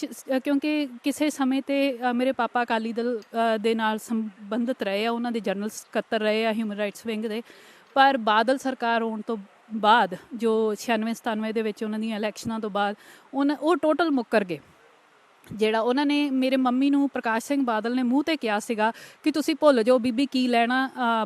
ਕਿਉਂਕਿ ਕਿਸੇ ਸਮੇਂ 'ਤੇ ਮੇਰੇ ਪਾਪਾ ਅਕਾਲੀ ਦਲ ਦੇ ਨਾਲ ਸੰਬੰਧਿਤ ਰਹੇ ਆ, ਉਹਨਾਂ ਦੇ ਜਨਰਲ ਸਕੱਤਰ ਰਹੇ ਆ ਹਿਊਮਨ ਰਾਈਟਸ ਵਿੰਗ ਦੇ, ਪਰ ਬਾਦਲ ਸਰਕਾਰ ਆਉਣ ਤੋਂ ਬਾਅਦ ਜੋ 96-97 ਦੇ ਵਿੱਚ ਉਹਨਾਂ ਦੀਆਂ ਇਲੈਕਸ਼ਨਾਂ ਤੋਂ ਬਾਅਦ ਉਹ ਟੋਟਲ ਮੁੱਕਰ ਗਏ। ਜਿਹੜਾ ਉਹਨਾਂ ਨੇ ਮੇਰੇ ਮੰਮੀ ਨੂੰ ਪ੍ਰਕਾਸ਼ ਸਿੰਘ ਬਾਦਲ ਨੇ ਮੂੰਹ 'ਤੇ ਕਿਹਾ ਸੀਗਾ ਕਿ ਤੁਸੀਂ ਭੁੱਲ ਜਾਓ ਬੀਬੀ ਕੀ ਲੈਣਾ,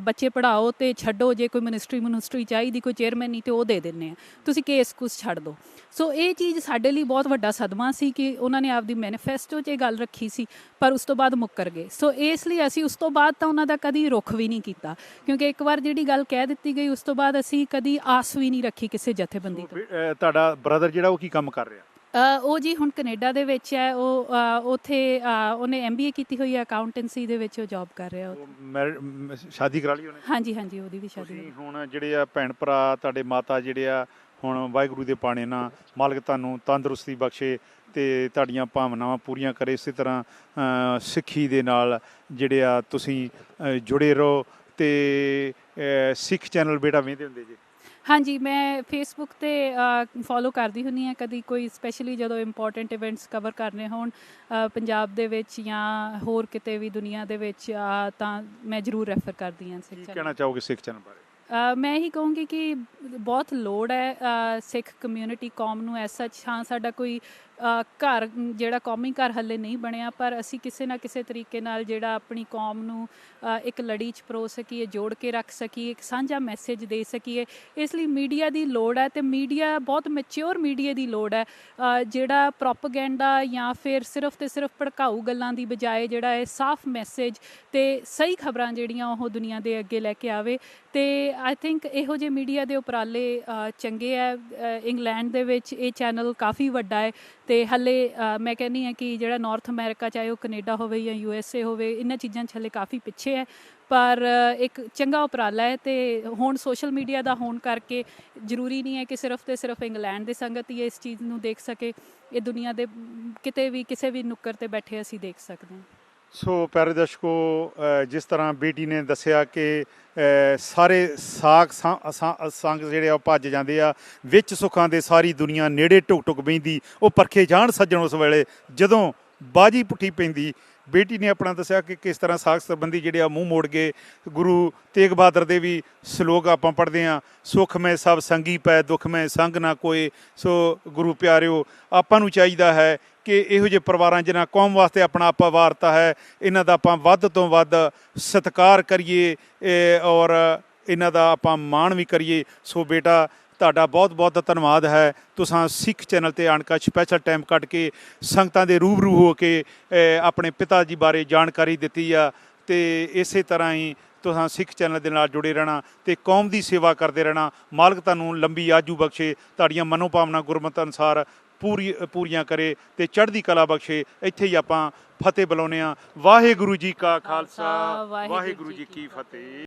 ਬੱਚੇ ਪੜ੍ਹਾਓ ਅਤੇ ਛੱਡੋ, ਜੇ ਕੋਈ ਮਿਨਿਸਟਰੀ ਚਾਹੀਦੀ, ਕੋਈ ਚੇਅਰਮੈਨ ਨਹੀਂ, ਅਤੇ ਉਹ ਦੇ ਦਿੰਦੇ ਆ, ਤੁਸੀਂ ਕੇਸ ਕੁਸ ਛੱਡ ਦਿਓ। ਸੋ ਇਹ ਚੀਜ਼ ਸਾਡੇ ਲਈ ਬਹੁਤ ਵੱਡਾ ਸਦਮਾ ਸੀ ਕਿ ਉਹਨਾਂ ਨੇ ਆਪਦੀ ਮੈਨੀਫੈਸਟੋ 'ਚ ਇਹ ਗੱਲ ਰੱਖੀ ਸੀ ਪਰ ਉਸ ਤੋਂ ਬਾਅਦ ਮੁੱਕਰ ਗਏ। ਸੋ ਇਸ ਲਈ ਅਸੀਂ ਉਸ ਤੋਂ ਬਾਅਦ ਤਾਂ ਉਹਨਾਂ ਦਾ ਕਦੀ ਰੁੱਖ ਵੀ ਨਹੀਂ ਕੀਤਾ, ਕਿਉਂਕਿ ਇੱਕ ਵਾਰ ਜਿਹੜੀ ਗੱਲ ਕਹਿ ਦਿੱਤੀ ਗਈ ਉਸ ਤੋਂ ਬਾਅਦ ਅਸੀਂ ਕਦੀ ਆਸ ਵੀ ਨਹੀਂ ਰੱਖੀ ਕਿਸੇ ਜਥੇਬੰਦੀ ਤੋਂ। ਤੁਹਾਡਾ ਬ੍ਰਦਰ ਜਿਹੜਾ ਉਹ ਕੀ ਕੰਮ ਕਰ ਰਿਹਾ? ਉਹ ਜੀ ਹੁਣ ਕੈਨੇਡਾ ਦੇ ਵਿੱਚ ਹੈ, ਉਹ ਉੱਥੇ ਉਹਨੇ MBA ਕੀਤੀ ਹੋਈ ਹੈ, ਅਕਾਊਂਟੈਂਸੀ ਦੇ ਵਿੱਚ ਉਹ ਜੌਬ ਕਰ ਰਿਹਾ। ਸ਼ਾਦੀ ਕਰਾ ਲਈ ਉਹਨੇ? ਹਾਂਜੀ ਹਾਂਜੀ, ਉਹਦੀ ਵੀ ਸ਼ਾਦੀ। ਹੁਣ ਜਿਹੜੇ ਆ ਭੈਣ ਭਰਾ ਤੁਹਾਡੇ ਮਾਤਾ ਜਿਹੜੇ ਆ, ਹੁਣ ਵਾਹਿਗੁਰੂ ਦੇ ਪਾਣੇ ਨਾਲ ਮਾਲਕ ਤੁਹਾਨੂੰ ਤੰਦਰੁਸਤੀ ਬਖਸ਼ੇ ਅਤੇ ਤੁਹਾਡੀਆਂ ਭਾਵਨਾਵਾਂ ਪੂਰੀਆਂ ਕਰੇ। ਇਸੇ ਤਰ੍ਹਾਂ ਸਿੱਖੀ ਦੇ ਨਾਲ ਜਿਹੜੇ ਆ ਤੁਸੀਂ ਜੁੜੇ ਰਹੋ। ਅਤੇ ਸਿੱਖ ਚੈਨਲ ਬੇਟਾ ਵੇਖਦੇ ਹੁੰਦੇ ਜੀ? ਹਾਂਜੀ, ਮੈਂ ਫੇਸਬੁੱਕ 'ਤੇ ਫੋਲੋ ਕਰਦੀ ਹੁੰਦੀ ਹਾਂ। ਕਦੀ ਕੋਈ ਸਪੈਸ਼ਲੀ ਜਦੋਂ ਇੰਪੋਰਟੈਂਟ ਇਵੈਂਟਸ ਕਵਰ ਕਰਨੇ ਹੋਣ ਪੰਜਾਬ ਦੇ ਵਿੱਚ ਜਾਂ ਹੋਰ ਕਿਤੇ ਵੀ ਦੁਨੀਆ ਦੇ ਵਿੱਚ, ਤਾਂ ਮੈਂ ਜ਼ਰੂਰ ਰੈਫਰ ਕਰਦੀ ਹਾਂ ਸਿੱਖ ਚੈਨਲ। ਕਹਿਣਾ ਚਾਹੋਗੇ ਸਿੱਖ ਚੈਨਲ ਬਾਰੇ? ਮੈਂ ਇਹੀ ਕਹੂੰਗੀ ਕਿ ਬਹੁਤ ਲੋੜ ਹੈ ਸਿੱਖ ਕਮਿਊਨਿਟੀ ਕੌਮ ਨੂੰ ਐਸ ਸੱਚ। ਹਾਂ, ਸਾਡਾ ਕੋਈ ਘਰ ਜਿਹੜਾ ਕੌਮੀ ਘਰ ਹਾਲੇ ਨਹੀਂ ਬਣਿਆ, ਪਰ ਅਸੀਂ ਕਿਸੇ ਨਾ ਕਿਸੇ ਤਰੀਕੇ ਨਾਲ ਜਿਹੜਾ ਆਪਣੀ ਕੌਮ ਨੂੰ ਇੱਕ ਲੜੀ 'ਚ ਪਰੋ ਸਕੀਏ, ਜੋੜ ਕੇ ਰੱਖ ਸਕੀਏ, ਇੱਕ ਸਾਂਝਾ ਮੈਸੇਜ ਦੇ ਸਕੀਏ। ਇਸ ਲਈ ਮੀਡੀਆ ਦੀ ਲੋੜ ਹੈ, ਅਤੇ ਮੀਡੀਆ ਬਹੁਤ ਮੈਚਿਓਰ ਮੀਡੀਆ ਦੀ ਲੋੜ ਹੈ, ਜਿਹੜਾ ਪ੍ਰੋਪੇਗੈਂਡਾ ਜਾਂ ਫਿਰ ਸਿਰਫ ਅਤੇ ਸਿਰਫ ਭੜਕਾਊ ਗੱਲਾਂ ਦੀ ਬਜਾਏ ਜਿਹੜਾ ਇਹ ਸਾਫ਼ ਮੈਸੇਜ ਅਤੇ ਸਹੀ ਖਬਰਾਂ ਜਿਹੜੀਆਂ ਉਹ ਦੁਨੀਆ ਦੇ ਅੱਗੇ ਲੈ ਕੇ ਆਵੇ। ਅਤੇ ਆਈ ਥਿੰਕ ਇਹੋ ਜਿਹੇ ਮੀਡੀਆ ਦੇ ਉਪਰਾਲੇ ਚੰਗੇ ਹੈ। ਇੰਗਲੈਂਡ ਦੇ ਵਿੱਚ ਇਹ ਚੈਨਲ ਕਾਫੀ ਵੱਡਾ ਹੈ, ਅਤੇ ਹਾਲੇ ਮੈਂ ਕਹਿੰਦੀ ਹਾਂ ਕਿ ਜਿਹੜਾ ਨਾਰਥ ਅਮਰੀਕਾ, ਚਾਹੇ ਉਹ ਕੈਨੇਡਾ ਹੋਵੇ ਜਾਂ USA ਹੋਵੇ, ਇਹਨਾਂ ਚੀਜ਼ਾਂ 'ਚ ਹਾਲੇ ਕਾਫੀ ਪਿੱਛੇ ਹੈ, ਪਰ ਇੱਕ ਚੰਗਾ ਉਪਰਾਲਾ ਹੈ। ਅਤੇ ਹੁਣ ਸੋਸ਼ਲ ਮੀਡੀਆ ਦਾ ਹੋਣ ਕਰਕੇ ਜ਼ਰੂਰੀ ਨਹੀਂ ਹੈ ਕਿ ਸਿਰਫ ਅਤੇ ਸਿਰਫ ਇੰਗਲੈਂਡ ਦੀ ਸੰਗਤ ਹੀ ਇਸ ਚੀਜ਼ ਨੂੰ ਦੇਖ ਸਕੇ, ਇਹ ਦੁਨੀਆ ਦੇ ਕਿਤੇ ਵੀ ਕਿਸੇ ਵੀ ਨੁੱਕਰ 'ਤੇ ਬੈਠੇ ਅਸੀਂ ਦੇਖ ਸਕਦੇ ਹਾਂ। ਸੋ ਪਿਆਰੇ ਦਰਸ਼ਕੋ, ਜਿਸ ਤਰ੍ਹਾਂ ਬੇਟੀ ਨੇ ਦੱਸਿਆ ਕਿ ਸਾਰੇ ਸੰਗ ਜਿਹੜੇ ਆ ਉਹ ਭੱਜ ਜਾਂਦੇ ਆ, ਵਿੱਚ ਸੁੱਖਾਂ ਦੇ ਸਾਰੀ ਦੁਨੀਆ ਨੇੜੇ ਟੁਕ ਟੁਕ ਬਹਿੰਦੀ, ਉਹ ਪਰਖੇ ਜਾਣ ਸੱਜਣ ਉਸ ਵੇਲੇ ਜਦੋਂ ਬਾਜੀ ਪੁੱਠੀ ਪੈਂਦੀ। ਬੇਟੀ ਨੇ ਆਪਣਾ ਦੱਸਿਆ ਕਿ ਕਿਸ ਤਰ੍ਹਾਂ ਸਾਖ ਸੰਬੰਧੀ ਜਿਹੜੇ ਆ ਮੂੰਹ ਮੋੜ ਗਏ। ਗੁਰੂ ਤੇਗ ਬਹਾਦਰ ਦੇ ਵੀ ਸਲੋਕ ਆਪਾਂ ਪੜ੍ਹਦੇ ਹਾਂ, ਸੁੱਖ ਮੈਂ ਸਭ ਸੰਗੀ ਪੈ, ਦੁੱਖ ਮੈਂ ਸੰਗ ਨਾ ਕੋਏ। ਸੋ ਗੁਰੂ ਪਿਆਰਿਓ, ਆਪਾਂ ਨੂੰ ਚਾਹੀਦਾ ਹੈ ਕਿ ਇਹੋ ਜਿਹੇ ਪਰਿਵਾਰਾਂ ਜਿਨ੍ਹਾਂ ਕੌਮ ਵਾਸਤੇ ਆਪਣਾ ਆਪਾ ਵਾਰਤਾ ਹੈ, ਇਹਨਾਂ ਦਾ ਆਪਾਂ ਵੱਧ ਤੋਂ ਵੱਧ ਸਤਿਕਾਰ ਕਰੀਏ ਔਰ ਇਹਨਾਂ ਦਾ ਆਪਾਂ ਮਾਣ ਵੀ ਕਰੀਏ। ਸੋ ਬੇਟਾ, ਤੁਹਾਡਾ ਬਹੁਤ ਬਹੁਤ ਧੰਨਵਾਦ ਹੈ। ਤੁਸੀਂ ਸਿੱਖ ਚੈਨਲ 'ਤੇ ਆਣ ਕੇ ਸਪੈਸ਼ਲ ਟਾਈਮ ਕੱਢ ਕੇ ਸੰਗਤਾਂ ਦੇ ਰੂਬਰੂ ਹੋ ਕੇ ਆਪਣੇ ਪਿਤਾ ਜੀ ਬਾਰੇ ਜਾਣਕਾਰੀ ਦਿੱਤੀ ਆ। ਅਤੇ ਇਸੇ ਤਰ੍ਹਾਂ ਹੀ ਤੁਸੀਂ ਸਿੱਖ ਚੈਨਲ ਦੇ ਨਾਲ ਜੁੜੇ ਰਹਿਣਾ ਅਤੇ ਕੌਮ ਦੀ ਸੇਵਾ ਕਰਦੇ ਰਹਿਣਾ। ਮਾਲਕ ਤੁਹਾਨੂੰ ਲੰਬੀ ਆਜੂ ਬਖਸ਼ੇ, ਤੁਹਾਡੀਆਂ ਮਨੋਭਾਵਨਾ ਗੁਰਮਤਿ ਅਨੁਸਾਰ ਪੂਰੀਆਂ ਕਰੇ ਅਤੇ ਚੜ੍ਹਦੀ ਕਲਾ ਬਖਸ਼ੇ। ਇੱਥੇ ਹੀ ਆਪਾਂ ਫਤਿਹ ਬੁਲਾਉਂਦੇ ਹਾਂ। ਵਾਹਿਗੁਰੂ ਜੀ ਕਾ ਖਾਲਸਾ, ਵਾਹਿਗੁਰੂ ਜੀ ਕੀ ਫਤਿਹ।